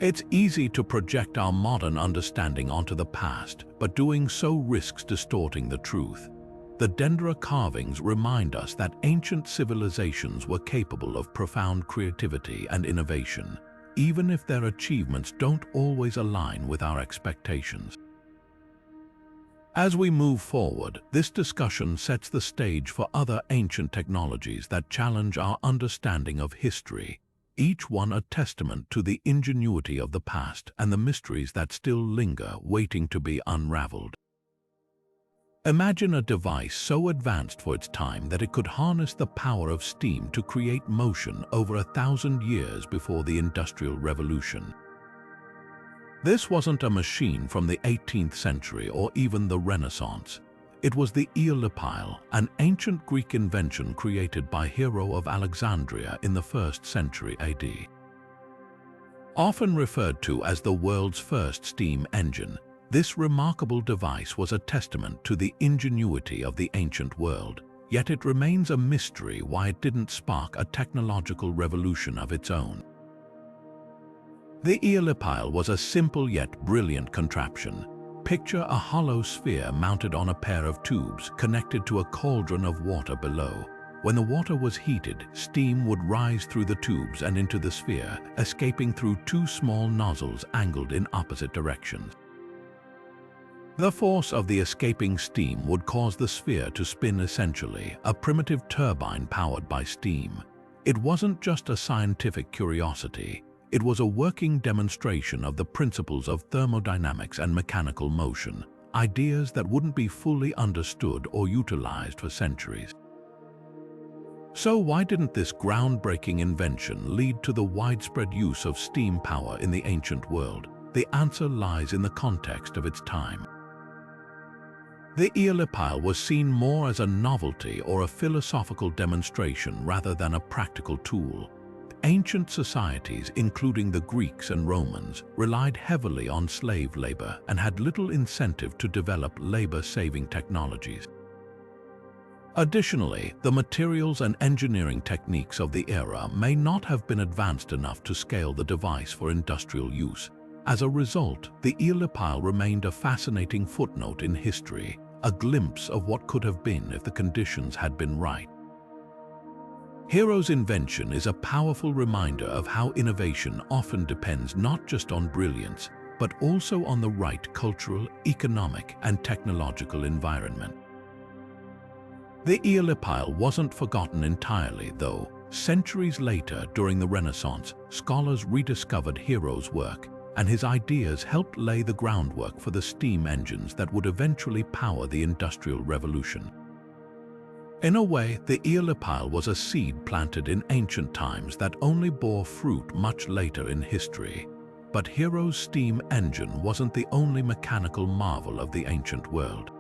It's easy to project our modern understanding onto the past, but doing so risks distorting the truth. The Dendera carvings remind us that ancient civilizations were capable of profound creativity and innovation, even if their achievements don't always align with our expectations. As we move forward, this discussion sets the stage for other ancient technologies that challenge our understanding of history, each one a testament to the ingenuity of the past and the mysteries that still linger, waiting to be unraveled. Imagine a device so advanced for its time that it could harness the power of steam to create motion over 1,000 years before the Industrial Revolution. This wasn't a machine from the 18th century or even the Renaissance. It was the Eolipile, an ancient Greek invention created by Hero of Alexandria in the 1st century AD. Often referred to as the world's first steam engine, this remarkable device was a testament to the ingenuity of the ancient world, yet it remains a mystery why it didn't spark a technological revolution of its own. The Eolipile was a simple yet brilliant contraption. Picture a hollow sphere mounted on a pair of tubes connected to a cauldron of water below. When the water was heated, steam would rise through the tubes and into the sphere, escaping through two small nozzles angled in opposite directions. The force of the escaping steam would cause the sphere to spin, essentially a primitive turbine powered by steam. It wasn't just a scientific curiosity. It was a working demonstration of the principles of thermodynamics and mechanical motion, ideas that wouldn't be fully understood or utilized for centuries. So why didn't this groundbreaking invention lead to the widespread use of steam power in the ancient world? The answer lies in the context of its time. The Eolipile was seen more as a novelty or a philosophical demonstration rather than a practical tool. Ancient societies, including the Greeks and Romans, relied heavily on slave labor and had little incentive to develop labor-saving technologies. Additionally, the materials and engineering techniques of the era may not have been advanced enough to scale the device for industrial use. As a result, the Eolipile remained a fascinating footnote in history, a glimpse of what could have been if the conditions had been right. Hero's invention is a powerful reminder of how innovation often depends not just on brilliance, but also on the right cultural, economic, and technological environment. The Eolipile wasn't forgotten entirely, though. Centuries later, during the Renaissance, scholars rediscovered Hero's work, and his ideas helped lay the groundwork for the steam engines that would eventually power the Industrial Revolution. In a way, the Eolipile was a seed planted in ancient times that only bore fruit much later in history. But Hero's steam engine wasn't the only mechanical marvel of the ancient world.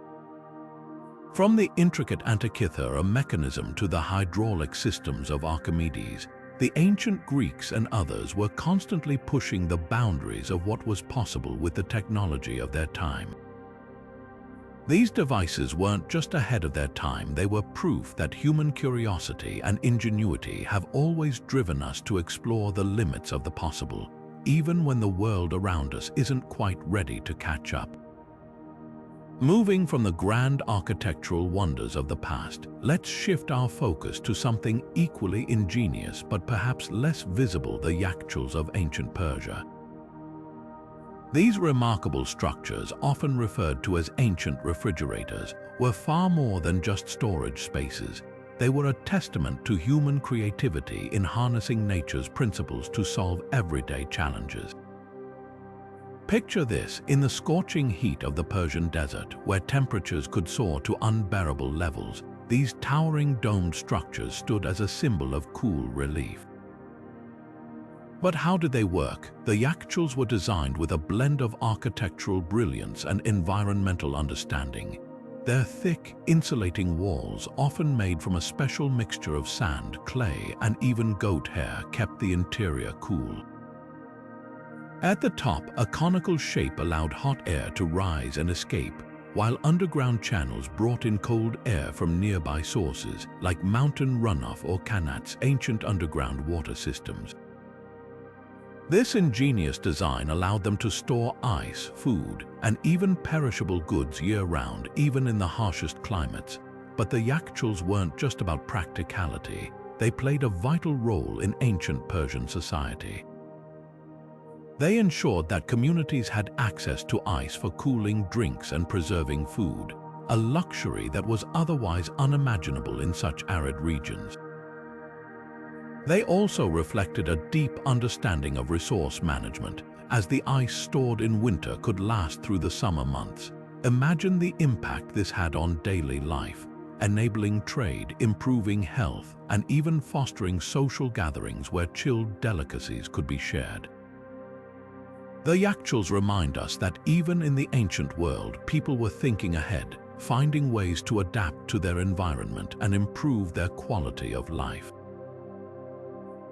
From the intricate Antikythera mechanism to the hydraulic systems of Archimedes, the ancient Greeks and others were constantly pushing the boundaries of what was possible with the technology of their time. These devices weren't just ahead of their time, they were proof that human curiosity and ingenuity have always driven us to explore the limits of the possible, even when the world around us isn't quite ready to catch up. Moving from the grand architectural wonders of the past, let's shift our focus to something equally ingenious but perhaps less visible: the yakchuls of ancient Persia. These remarkable structures, often referred to as ancient refrigerators, were far more than just storage spaces. They were a testament to human creativity in harnessing nature's principles to solve everyday challenges. Picture this: in the scorching heat of the Persian desert, where temperatures could soar to unbearable levels, these towering domed structures stood as a symbol of cool relief. But how did they work? The yakchuls were designed with a blend of architectural brilliance and environmental understanding. Their thick, insulating walls, often made from a special mixture of sand, clay, and even goat hair, kept the interior cool. At the top, a conical shape allowed hot air to rise and escape, while underground channels brought in cold air from nearby sources, like mountain runoff or qanats, ancient underground water systems. This ingenious design allowed them to store ice, food, and even perishable goods year-round, even in the harshest climates. But the yakchuls weren't just about practicality. They played a vital role in ancient Persian society. They ensured that communities had access to ice for cooling drinks and preserving food, a luxury that was otherwise unimaginable in such arid regions. They also reflected a deep understanding of resource management, as the ice stored in winter could last through the summer months. Imagine the impact this had on daily life, enabling trade, improving health, and even fostering social gatherings where chilled delicacies could be shared. The Yakchuls remind us that even in the ancient world, people were thinking ahead, finding ways to adapt to their environment and improve their quality of life.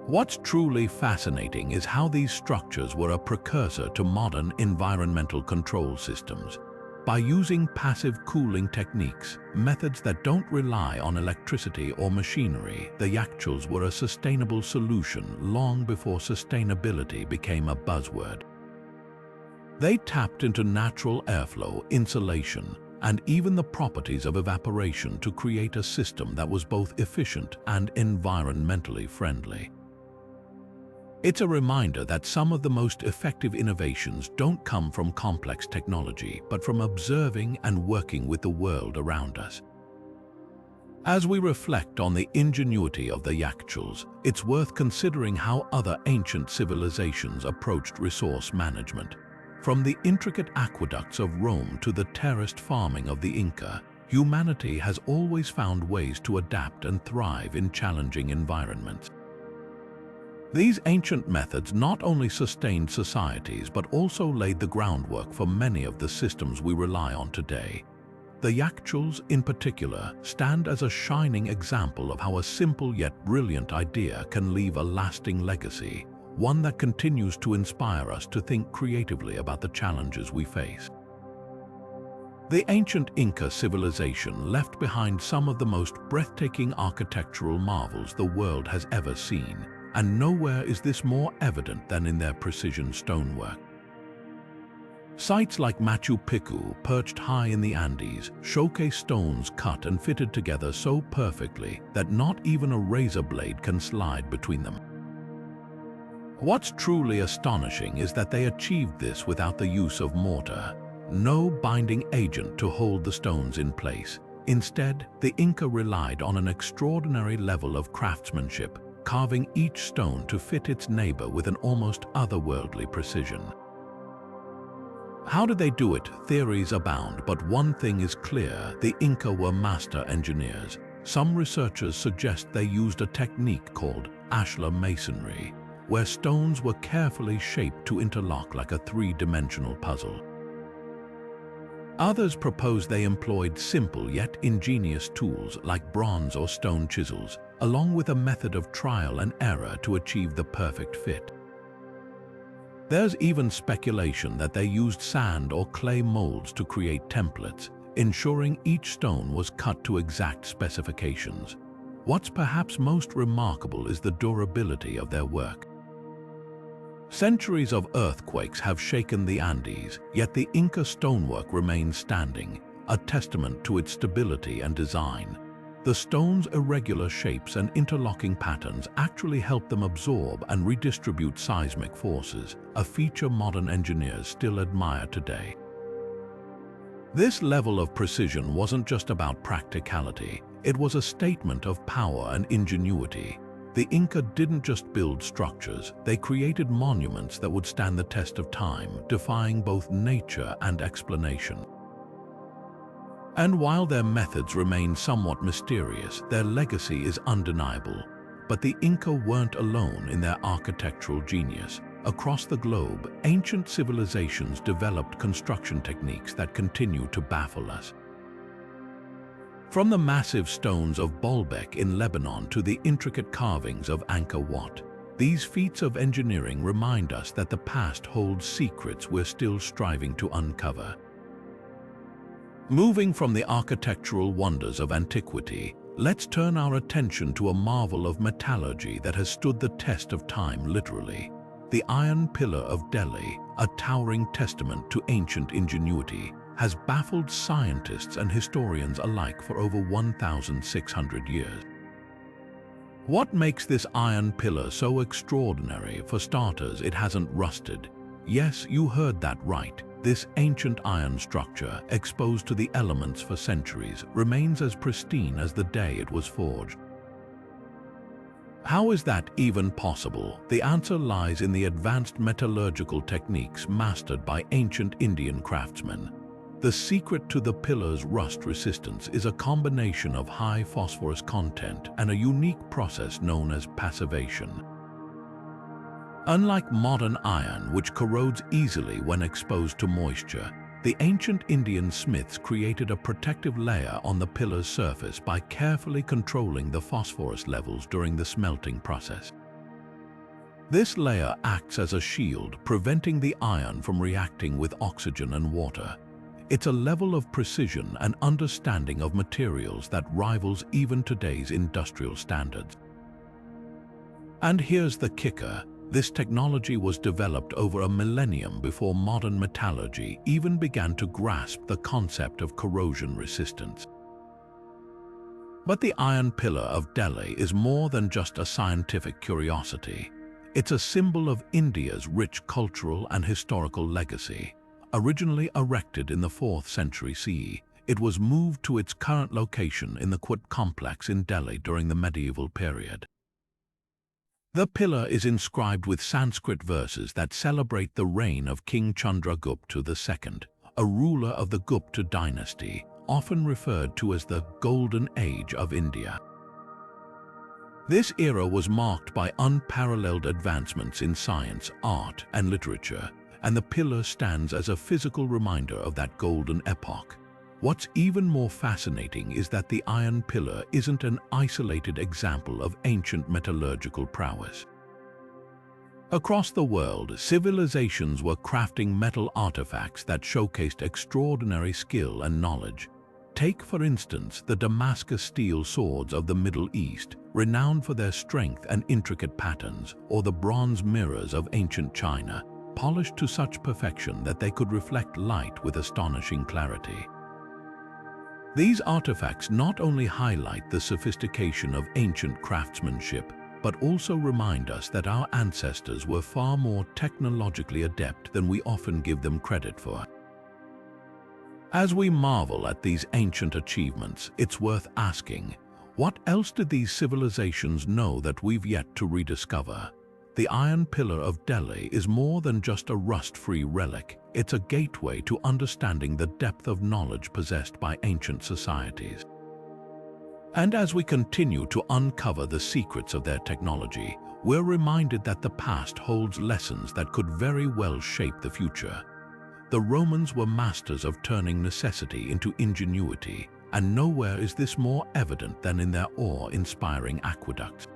What's truly fascinating is how these structures were a precursor to modern environmental control systems. By using passive cooling techniques, methods that don't rely on electricity or machinery, the Yakchuls were a sustainable solution long before sustainability became a buzzword. They tapped into natural airflow, insulation, and even the properties of evaporation to create a system that was both efficient and environmentally friendly. It's a reminder that some of the most effective innovations don't come from complex technology, but from observing and working with the world around us. As we reflect on the ingenuity of the Yakchuls, it's worth considering how other ancient civilizations approached resource management. From the intricate aqueducts of Rome to the terraced farming of the Inca, humanity has always found ways to adapt and thrive in challenging environments. These ancient methods not only sustained societies but also laid the groundwork for many of the systems we rely on today. The Yakchuls, in particular, stand as a shining example of how a simple yet brilliant idea can leave a lasting legacy, one that continues to inspire us to think creatively about the challenges we face. The ancient Inca civilization left behind some of the most breathtaking architectural marvels the world has ever seen, and nowhere is this more evident than in their precision stonework. Sites like Machu Picchu, perched high in the Andes, showcase stones cut and fitted together so perfectly that not even a razor blade can slide between them. What's truly astonishing is that they achieved this without the use of mortar, no binding agent to hold the stones in place. Instead, the Inca relied on an extraordinary level of craftsmanship, carving each stone to fit its neighbor with an almost otherworldly precision. How did they do it? Theories abound, but one thing is clear: the Inca were master engineers. Some researchers suggest they used a technique called ashlar masonry, where stones were carefully shaped to interlock like a three-dimensional puzzle. Others propose they employed simple yet ingenious tools like bronze or stone chisels, along with a method of trial and error to achieve the perfect fit. There's even speculation that they used sand or clay molds to create templates, ensuring each stone was cut to exact specifications. What's perhaps most remarkable is the durability of their work. Centuries of earthquakes have shaken the Andes, yet the Inca stonework remains standing, a testament to its stability and design. The stone's irregular shapes and interlocking patterns actually help them absorb and redistribute seismic forces, a feature modern engineers still admire today. This level of precision wasn't just about practicality, it was a statement of power and ingenuity. The Inca didn't just build structures, they created monuments that would stand the test of time, defying both nature and explanation. And while their methods remain somewhat mysterious, their legacy is undeniable. But the Inca weren't alone in their architectural genius. Across the globe, ancient civilizations developed construction techniques that continue to baffle us. From the massive stones of Baalbek in Lebanon to the intricate carvings of Angkor Wat, these feats of engineering remind us that the past holds secrets we're still striving to uncover. Moving from the architectural wonders of antiquity, let's turn our attention to a marvel of metallurgy that has stood the test of time literally. The Iron Pillar of Delhi, a towering testament to ancient ingenuity, has baffled scientists and historians alike for over 1,600 years. What makes this iron pillar so extraordinary? For starters, it hasn't rusted. Yes, you heard that right. This ancient iron structure, exposed to the elements for centuries, remains as pristine as the day it was forged. How is that even possible? The answer lies in the advanced metallurgical techniques mastered by ancient Indian craftsmen. The secret to the pillar's rust resistance is a combination of high phosphorus content and a unique process known as passivation. Unlike modern iron, which corrodes easily when exposed to moisture, the ancient Indian smiths created a protective layer on the pillar's surface by carefully controlling the phosphorus levels during the smelting process. This layer acts as a shield, preventing the iron from reacting with oxygen and water. It's a level of precision and understanding of materials that rivals even today's industrial standards. And here's the kicker. This technology was developed over a millennium before modern metallurgy even began to grasp the concept of corrosion resistance. But the Iron Pillar of Delhi is more than just a scientific curiosity. It's a symbol of India's rich cultural and historical legacy. Originally erected in the 4th century CE, it was moved to its current location in the Qut complex in Delhi during the medieval period. The pillar is inscribed with Sanskrit verses that celebrate the reign of King Chandragupta II, a ruler of the Gupta dynasty, often referred to as the Golden Age of India. This era was marked by unparalleled advancements in science, art, and literature, and the pillar stands as a physical reminder of that golden epoch. What's even more fascinating is that the Iron Pillar isn't an isolated example of ancient metallurgical prowess. Across the world, civilizations were crafting metal artifacts that showcased extraordinary skill and knowledge. Take, for instance, the Damascus Steel swords of the Middle East, renowned for their strength and intricate patterns, or the bronze mirrors of ancient China, polished to such perfection that they could reflect light with astonishing clarity. These artifacts not only highlight the sophistication of ancient craftsmanship, but also remind us that our ancestors were far more technologically adept than we often give them credit for. As we marvel at these ancient achievements, it's worth asking, what else did these civilizations know that we've yet to rediscover? The Iron Pillar of Delhi is more than just a rust-free relic. It's a gateway to understanding the depth of knowledge possessed by ancient societies. And as we continue to uncover the secrets of their technology, we're reminded that the past holds lessons that could very well shape the future. The Romans were masters of turning necessity into ingenuity, and nowhere is this more evident than in their awe-inspiring aqueducts.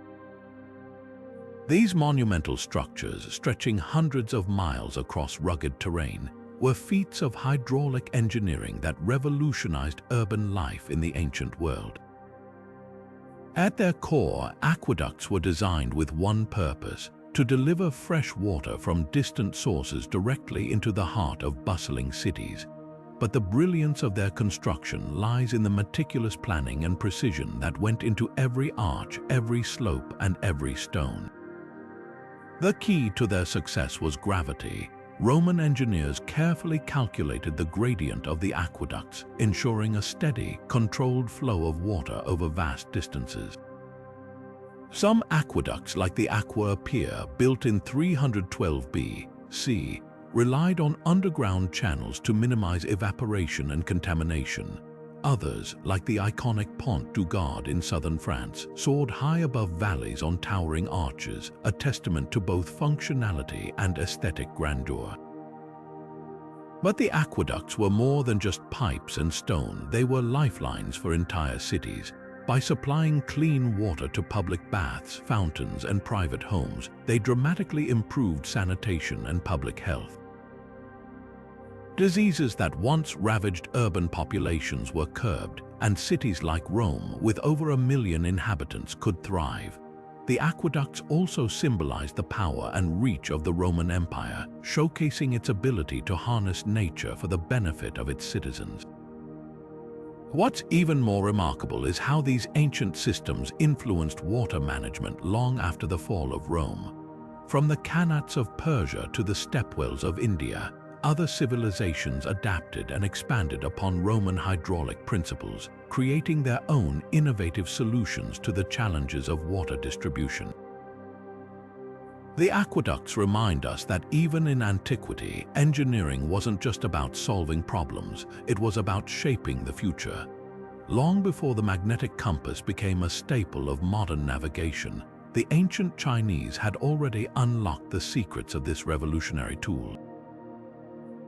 These monumental structures, stretching hundreds of miles across rugged terrain, were feats of hydraulic engineering that revolutionized urban life in the ancient world. At their core, aqueducts were designed with one purpose: to deliver fresh water from distant sources directly into the heart of bustling cities. But the brilliance of their construction lies in the meticulous planning and precision that went into every arch, every slope, and every stone. The key to their success was gravity. Roman engineers carefully calculated the gradient of the aqueducts, ensuring a steady, controlled flow of water over vast distances. Some aqueducts, like the Aqua Appia, built in 312 BC, relied on underground channels to minimize evaporation and contamination. Others, like the iconic Pont du Gard in southern France, soared high above valleys on towering arches, a testament to both functionality and aesthetic grandeur. But the aqueducts were more than just pipes and stone. They were lifelines for entire cities. By supplying clean water to public baths, fountains, and private homes, they dramatically improved sanitation and public health. Diseases that once ravaged urban populations were curbed, and cities like Rome, with over 1 million inhabitants, could thrive. The aqueducts also symbolized the power and reach of the Roman Empire, showcasing its ability to harness nature for the benefit of its citizens. What's even more remarkable is how these ancient systems influenced water management long after the fall of Rome. From the Khanats of Persia to the stepwells of India, other civilizations adapted and expanded upon Roman hydraulic principles, creating their own innovative solutions to the challenges of water distribution. The aqueducts remind us that even in antiquity, engineering wasn't just about solving problems, it was about shaping the future. Long before the magnetic compass became a staple of modern navigation, the ancient Chinese had already unlocked the secrets of this revolutionary tool.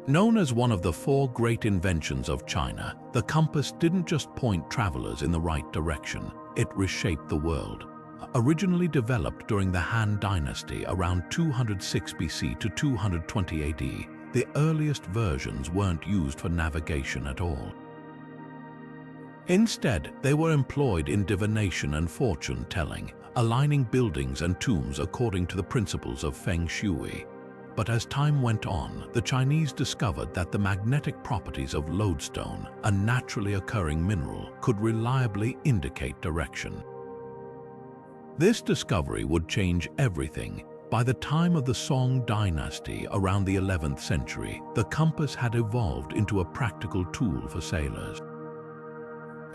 Known as one of the four great inventions of China, the compass didn't just point travelers in the right direction, it reshaped the world. Originally developed during the Han Dynasty around 206 BC to 220 AD, the earliest versions weren't used for navigation at all. Instead, they were employed in divination and fortune-telling, aligning buildings and tombs according to the principles of Feng Shui. But as time went on, the Chinese discovered that the magnetic properties of lodestone, a naturally occurring mineral, could reliably indicate direction. This discovery would change everything. By the time of the Song dynasty, around the 11th century, the compass had evolved into a practical tool for sailors.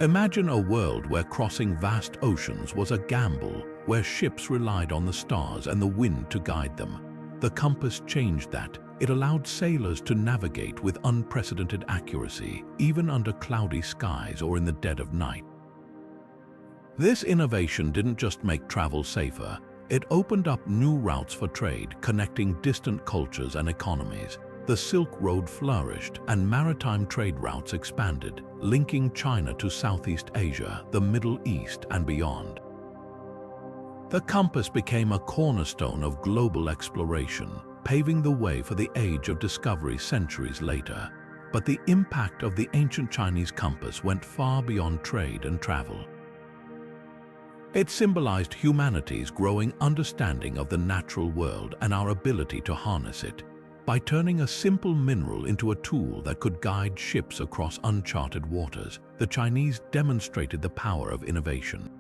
Imagine a world where crossing vast oceans was a gamble, where ships relied on the stars and the wind to guide them. The compass changed that. It allowed sailors to navigate with unprecedented accuracy, even under cloudy skies or in the dead of night. This innovation didn't just make travel safer, it opened up new routes for trade, connecting distant cultures and economies. The Silk Road flourished and maritime trade routes expanded, linking China to Southeast Asia, the Middle East, and beyond. The compass became a cornerstone of global exploration, paving the way for the age of discovery centuries later. But the impact of the ancient Chinese compass went far beyond trade and travel. It symbolized humanity's growing understanding of the natural world and our ability to harness it. By turning a simple mineral into a tool that could guide ships across uncharted waters, the Chinese demonstrated the power of innovation.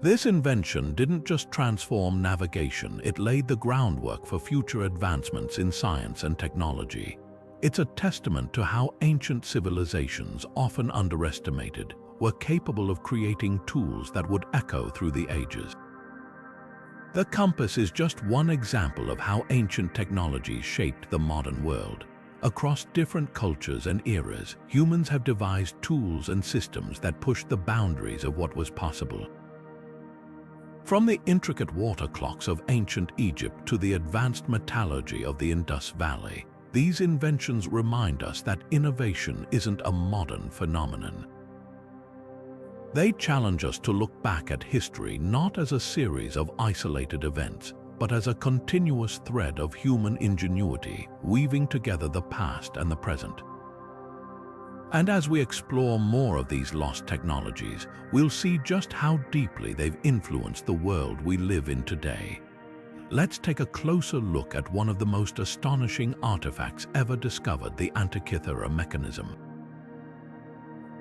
This invention didn't just transform navigation, it laid the groundwork for future advancements in science and technology. It's a testament to how ancient civilizations, often underestimated, were capable of creating tools that would echo through the ages. The compass is just one example of how ancient technology shaped the modern world. Across different cultures and eras, humans have devised tools and systems that pushed the boundaries of what was possible. From the intricate water clocks of ancient Egypt to the advanced metallurgy of the Indus Valley, these inventions remind us that innovation isn't a modern phenomenon. They challenge us to look back at history not as a series of isolated events, but as a continuous thread of human ingenuity, weaving together the past and the present. And as we explore more of these lost technologies, we'll see just how deeply they've influenced the world we live in today. Let's take a closer look at one of the most astonishing artifacts ever discovered, the Antikythera Mechanism.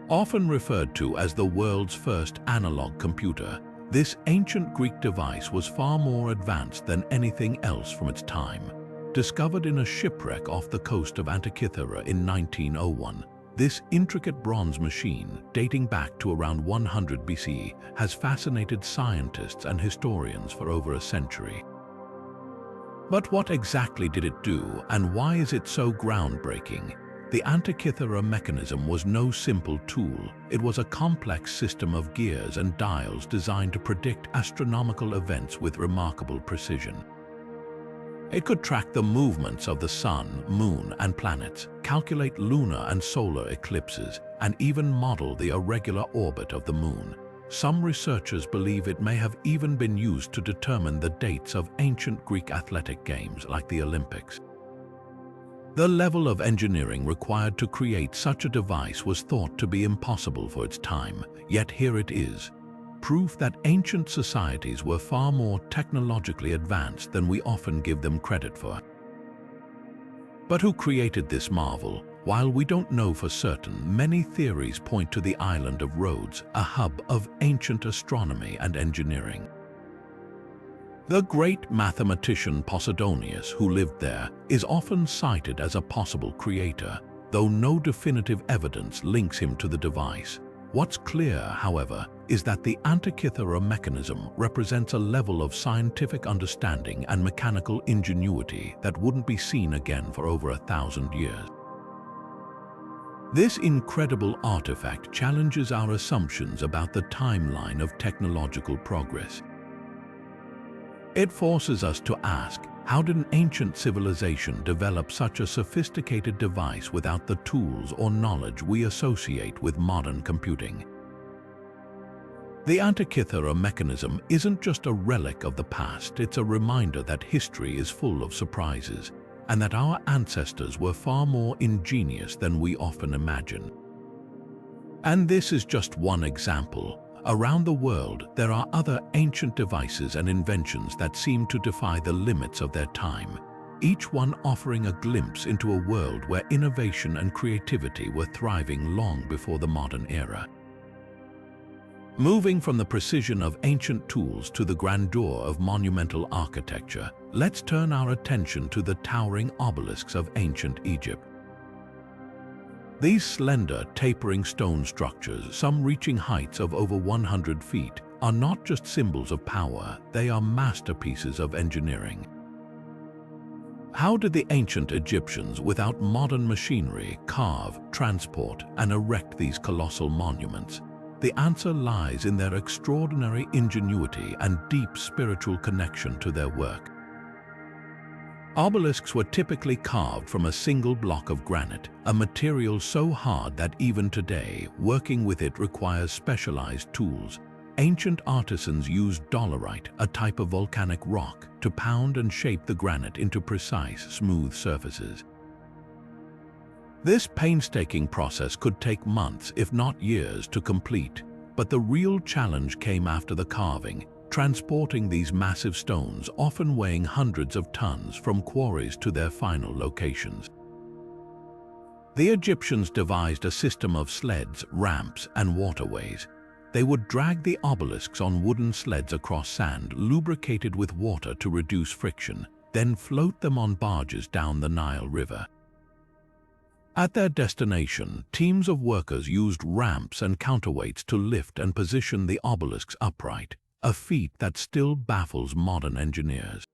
Often referred to as the world's first analog computer, this ancient Greek device was far more advanced than anything else from its time. Discovered in a shipwreck off the coast of Antikythera in 1901, this intricate bronze machine, dating back to around 100 BC, has fascinated scientists and historians for over a century. But what exactly did it do, and why is it so groundbreaking? The Antikythera mechanism was no simple tool. It was a complex system of gears and dials designed to predict astronomical events with remarkable precision. It could track the movements of the sun, moon, and planets, calculate lunar and solar eclipses, and even model the irregular orbit of the moon. Some researchers believe it may have even been used to determine the dates of ancient Greek athletic games like the Olympics. The level of engineering required to create such a device was thought to be impossible for its time, yet here it is, proof that ancient societies were far more technologically advanced than we often give them credit for. But who created this marvel? While we don't know for certain, many theories point to the island of Rhodes, a hub of ancient astronomy and engineering. The great mathematician Posidonius, who lived there, is often cited as a possible creator, though no definitive evidence links him to the device. What's clear, however, is that the Antikythera mechanism represents a level of scientific understanding and mechanical ingenuity that wouldn't be seen again for over 1,000 years. This incredible artifact challenges our assumptions about the timeline of technological progress. It forces us to ask, how did an ancient civilization develop such a sophisticated device without the tools or knowledge we associate with modern computing? The Antikythera mechanism isn't just a relic of the past, it's a reminder that history is full of surprises, and that our ancestors were far more ingenious than we often imagine. And this is just one example. Around the world, there are other ancient devices and inventions that seem to defy the limits of their time, each one offering a glimpse into a world where innovation and creativity were thriving long before the modern era. Moving from the precision of ancient tools to the grandeur of monumental architecture, let's turn our attention to the towering obelisks of ancient Egypt. These slender, tapering stone structures, some reaching heights of over 100 feet, are not just symbols of power, they are masterpieces of engineering. How did the ancient Egyptians, without modern machinery, carve, transport, and erect these colossal monuments? The answer lies in their extraordinary ingenuity and deep spiritual connection to their work. Obelisks were typically carved from a single block of granite, a material so hard that even today, working with it requires specialized tools. Ancient artisans used dolerite, a type of volcanic rock, to pound and shape the granite into precise, smooth surfaces. This painstaking process could take months, if not years, to complete, but the real challenge came after the carving, transporting these massive stones, often weighing hundreds of tons, from quarries to their final locations. The Egyptians devised a system of sleds, ramps, and waterways. They would drag the obelisks on wooden sleds across sand, lubricated with water to reduce friction, then float them on barges down the Nile River. At their destination, teams of workers used ramps and counterweights to lift and position the obelisks upright, a feat that still baffles modern engineers.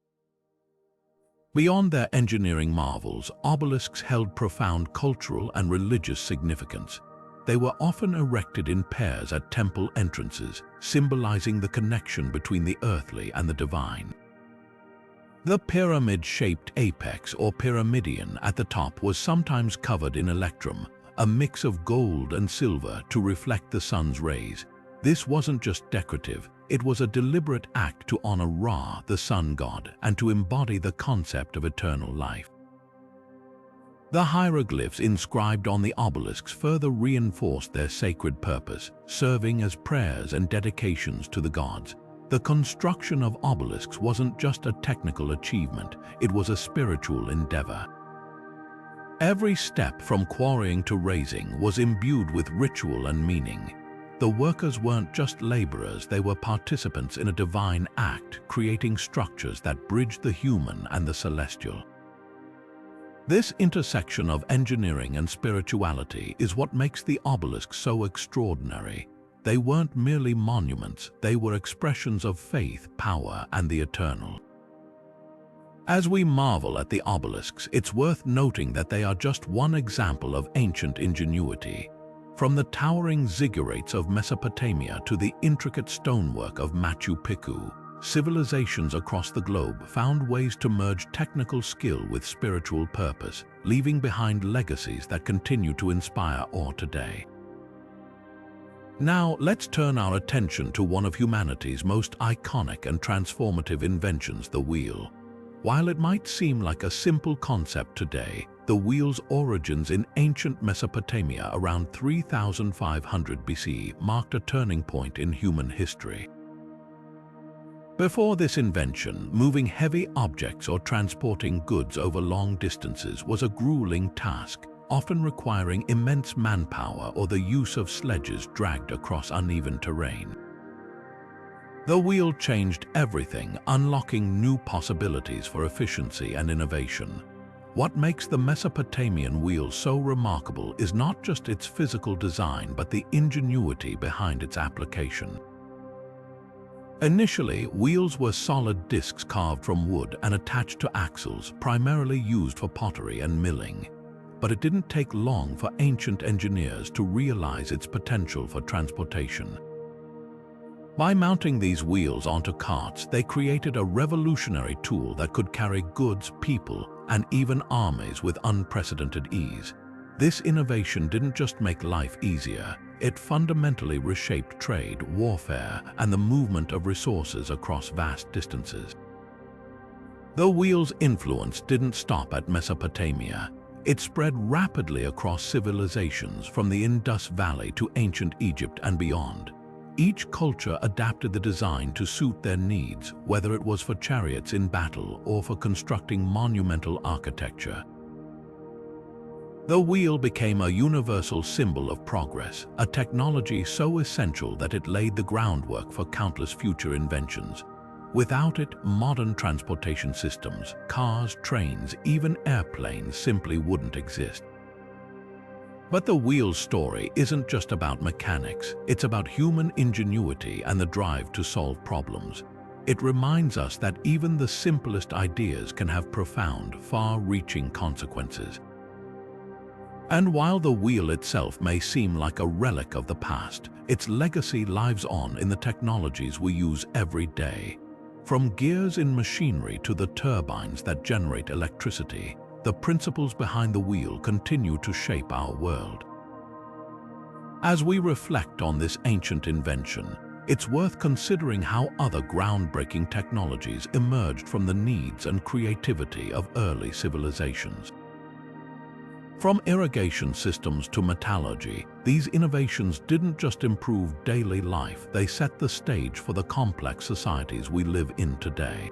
Beyond their engineering marvels, obelisks held profound cultural and religious significance. They were often erected in pairs at temple entrances, symbolizing the connection between the earthly and the divine. The pyramid-shaped apex or pyramidion at the top was sometimes covered in electrum, a mix of gold and silver to reflect the sun's rays. This wasn't just decorative, it was a deliberate act to honor Ra, the sun god, and to embody the concept of eternal life. The hieroglyphs inscribed on the obelisks further reinforced their sacred purpose, serving as prayers and dedications to the gods. The construction of obelisks wasn't just a technical achievement, it was a spiritual endeavor. Every step from quarrying to raising was imbued with ritual and meaning. The workers weren't just laborers, they were participants in a divine act, creating structures that bridged the human and the celestial. This intersection of engineering and spirituality is what makes the obelisks so extraordinary. They weren't merely monuments, they were expressions of faith, power, and the eternal. As we marvel at the obelisks, it's worth noting that they are just one example of ancient ingenuity. From the towering ziggurats of Mesopotamia to the intricate stonework of Machu Picchu, civilizations across the globe found ways to merge technical skill with spiritual purpose, leaving behind legacies that continue to inspire awe today. Now, let's turn our attention to one of humanity's most iconic and transformative inventions, the wheel. While it might seem like a simple concept today, the wheel's origins in ancient Mesopotamia around 3500 BC marked a turning point in human history. Before this invention, moving heavy objects or transporting goods over long distances was a grueling task, often requiring immense manpower or the use of sledges dragged across uneven terrain. The wheel changed everything, unlocking new possibilities for efficiency and innovation. What makes the Mesopotamian wheel so remarkable is not just its physical design but the ingenuity behind its application. Initially, wheels were solid discs carved from wood and attached to axles, primarily used for pottery and milling. But it didn't take long for ancient engineers to realize its potential for transportation. By mounting these wheels onto carts, they created a revolutionary tool that could carry goods, people, and even armies with unprecedented ease. This innovation didn't just make life easier, it fundamentally reshaped trade, warfare, and the movement of resources across vast distances. The wheel's influence didn't stop at Mesopotamia. It spread rapidly across civilizations from the Indus Valley to ancient Egypt and beyond. Each culture adapted the design to suit their needs, whether it was for chariots in battle or for constructing monumental architecture. The wheel became a universal symbol of progress, a technology so essential that it laid the groundwork for countless future inventions. Without it, modern transportation systems, cars, trains, even airplanes simply wouldn't exist. But the wheel's story isn't just about mechanics, it's about human ingenuity and the drive to solve problems. It reminds us that even the simplest ideas can have profound, far-reaching consequences. And while the wheel itself may seem like a relic of the past, its legacy lives on in the technologies we use every day. From gears in machinery to the turbines that generate electricity, the principles behind the wheel continue to shape our world. As we reflect on this ancient invention, it's worth considering how other groundbreaking technologies emerged from the needs and creativity of early civilizations. From irrigation systems to metallurgy, these innovations didn't just improve daily life, they set the stage for the complex societies we live in today.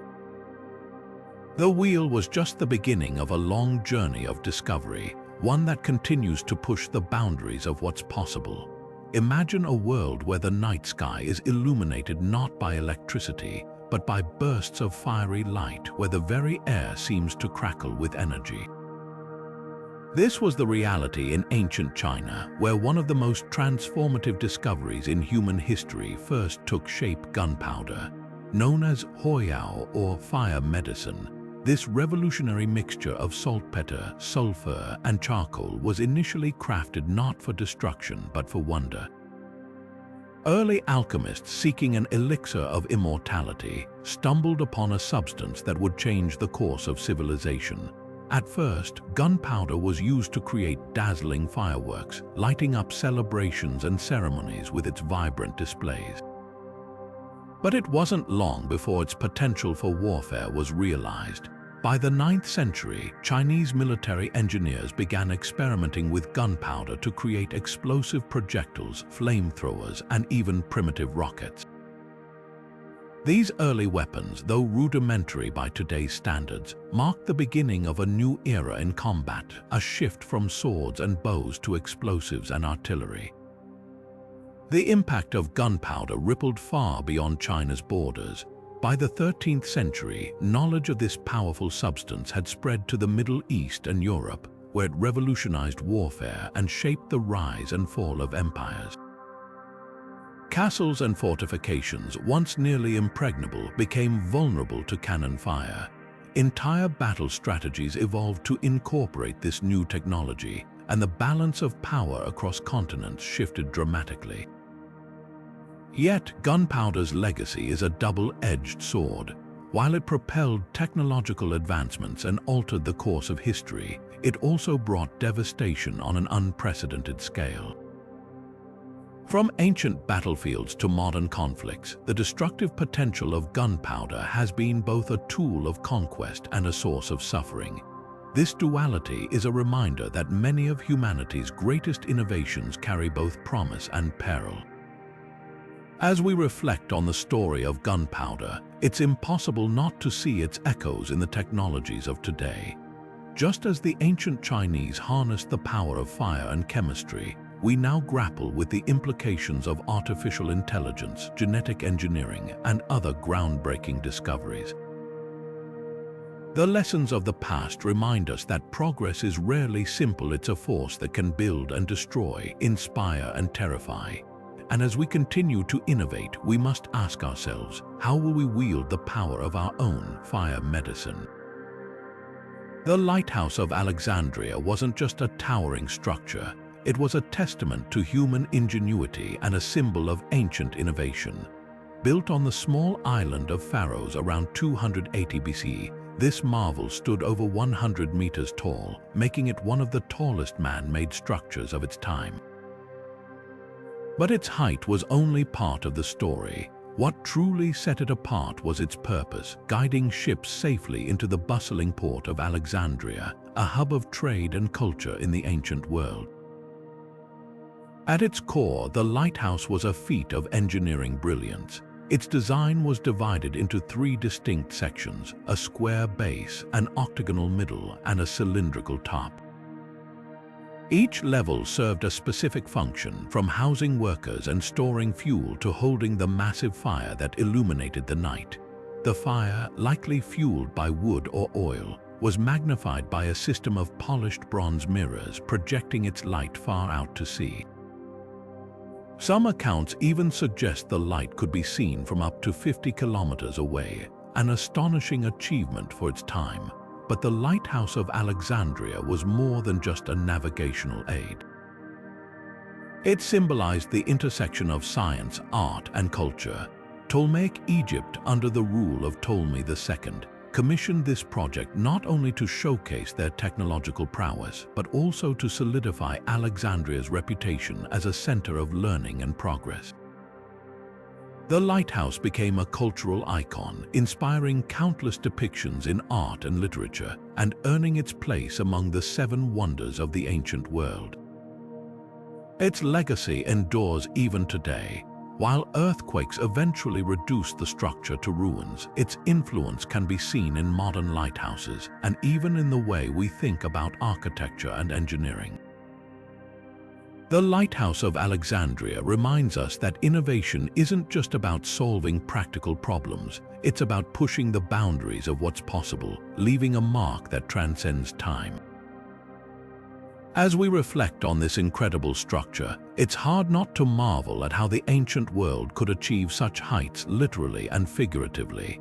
The wheel was just the beginning of a long journey of discovery, one that continues to push the boundaries of what's possible. Imagine a world where the night sky is illuminated not by electricity, but by bursts of fiery light, where the very air seems to crackle with energy. This was the reality in ancient China, where one of the most transformative discoveries in human history first took shape: gunpowder. Known as Hoyao or fire medicine, this revolutionary mixture of saltpeter, sulfur, and charcoal was initially crafted not for destruction but for wonder. Early alchemists seeking an elixir of immortality stumbled upon a substance that would change the course of civilization. At first, gunpowder was used to create dazzling fireworks, lighting up celebrations and ceremonies with its vibrant displays. But it wasn't long before its potential for warfare was realized. By the 9th century, Chinese military engineers began experimenting with gunpowder to create explosive projectiles, flamethrowers, and even primitive rockets. These early weapons, though rudimentary by today's standards, marked the beginning of a new era in combat, a shift from swords and bows to explosives and artillery. The impact of gunpowder rippled far beyond China's borders. By the 13th century, knowledge of this powerful substance had spread to the Middle East and Europe, where it revolutionized warfare and shaped the rise and fall of empires. Castles and fortifications, once nearly impregnable, became vulnerable to cannon fire. Entire battle strategies evolved to incorporate this new technology, and the balance of power across continents shifted dramatically. Yet, gunpowder's legacy is a double-edged sword. While it propelled technological advancements and altered the course of history, it also brought devastation on an unprecedented scale. From ancient battlefields to modern conflicts, the destructive potential of gunpowder has been both a tool of conquest and a source of suffering. This duality is a reminder that many of humanity's greatest innovations carry both promise and peril. As we reflect on the story of gunpowder, it's impossible not to see its echoes in the technologies of today. Just as the ancient Chinese harnessed the power of fire and chemistry, we now grapple with the implications of artificial intelligence, genetic engineering, and other groundbreaking discoveries. The lessons of the past remind us that progress is rarely simple. It's a force that can build and destroy, inspire and terrify. And as we continue to innovate, we must ask ourselves, how will we wield the power of our own fire medicine? The Lighthouse of Alexandria wasn't just a towering structure. It was a testament to human ingenuity and a symbol of ancient innovation. Built on the small island of Pharos around 280 BCE, this marvel stood over 100 meters tall, making it one of the tallest man-made structures of its time. But its height was only part of the story. What truly set it apart was its purpose, guiding ships safely into the bustling port of Alexandria, a hub of trade and culture in the ancient world. At its core, the lighthouse was a feat of engineering brilliance. Its design was divided into three distinct sections: a square base, an octagonal middle, and a cylindrical top. Each level served a specific function, from housing workers and storing fuel to holding the massive fire that illuminated the night. The fire, likely fueled by wood or oil, was magnified by a system of polished bronze mirrors projecting its light far out to sea. Some accounts even suggest the light could be seen from up to 50 kilometers away, an astonishing achievement for its time. But the Lighthouse of Alexandria was more than just a navigational aid. It symbolized the intersection of science, art, and culture. Ptolemaic Egypt, under the rule of Ptolemy II, commissioned this project not only to showcase their technological prowess, but also to solidify Alexandria's reputation as a center of learning and progress. The lighthouse became a cultural icon, inspiring countless depictions in art and literature, and earning its place among the seven wonders of the ancient world. Its legacy endures even today. While earthquakes eventually reduced the structure to ruins, its influence can be seen in modern lighthouses and even in the way we think about architecture and engineering. The Lighthouse of Alexandria reminds us that innovation isn't just about solving practical problems, it's about pushing the boundaries of what's possible, leaving a mark that transcends time. As we reflect on this incredible structure, it's hard not to marvel at how the ancient world could achieve such heights literally and figuratively.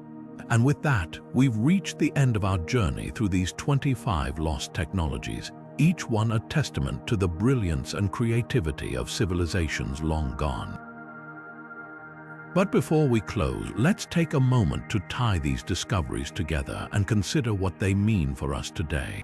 And with that, we've reached the end of our journey through these 25 lost technologies, each one a testament to the brilliance and creativity of civilizations long gone. But before we close, let's take a moment to tie these discoveries together and consider what they mean for us today.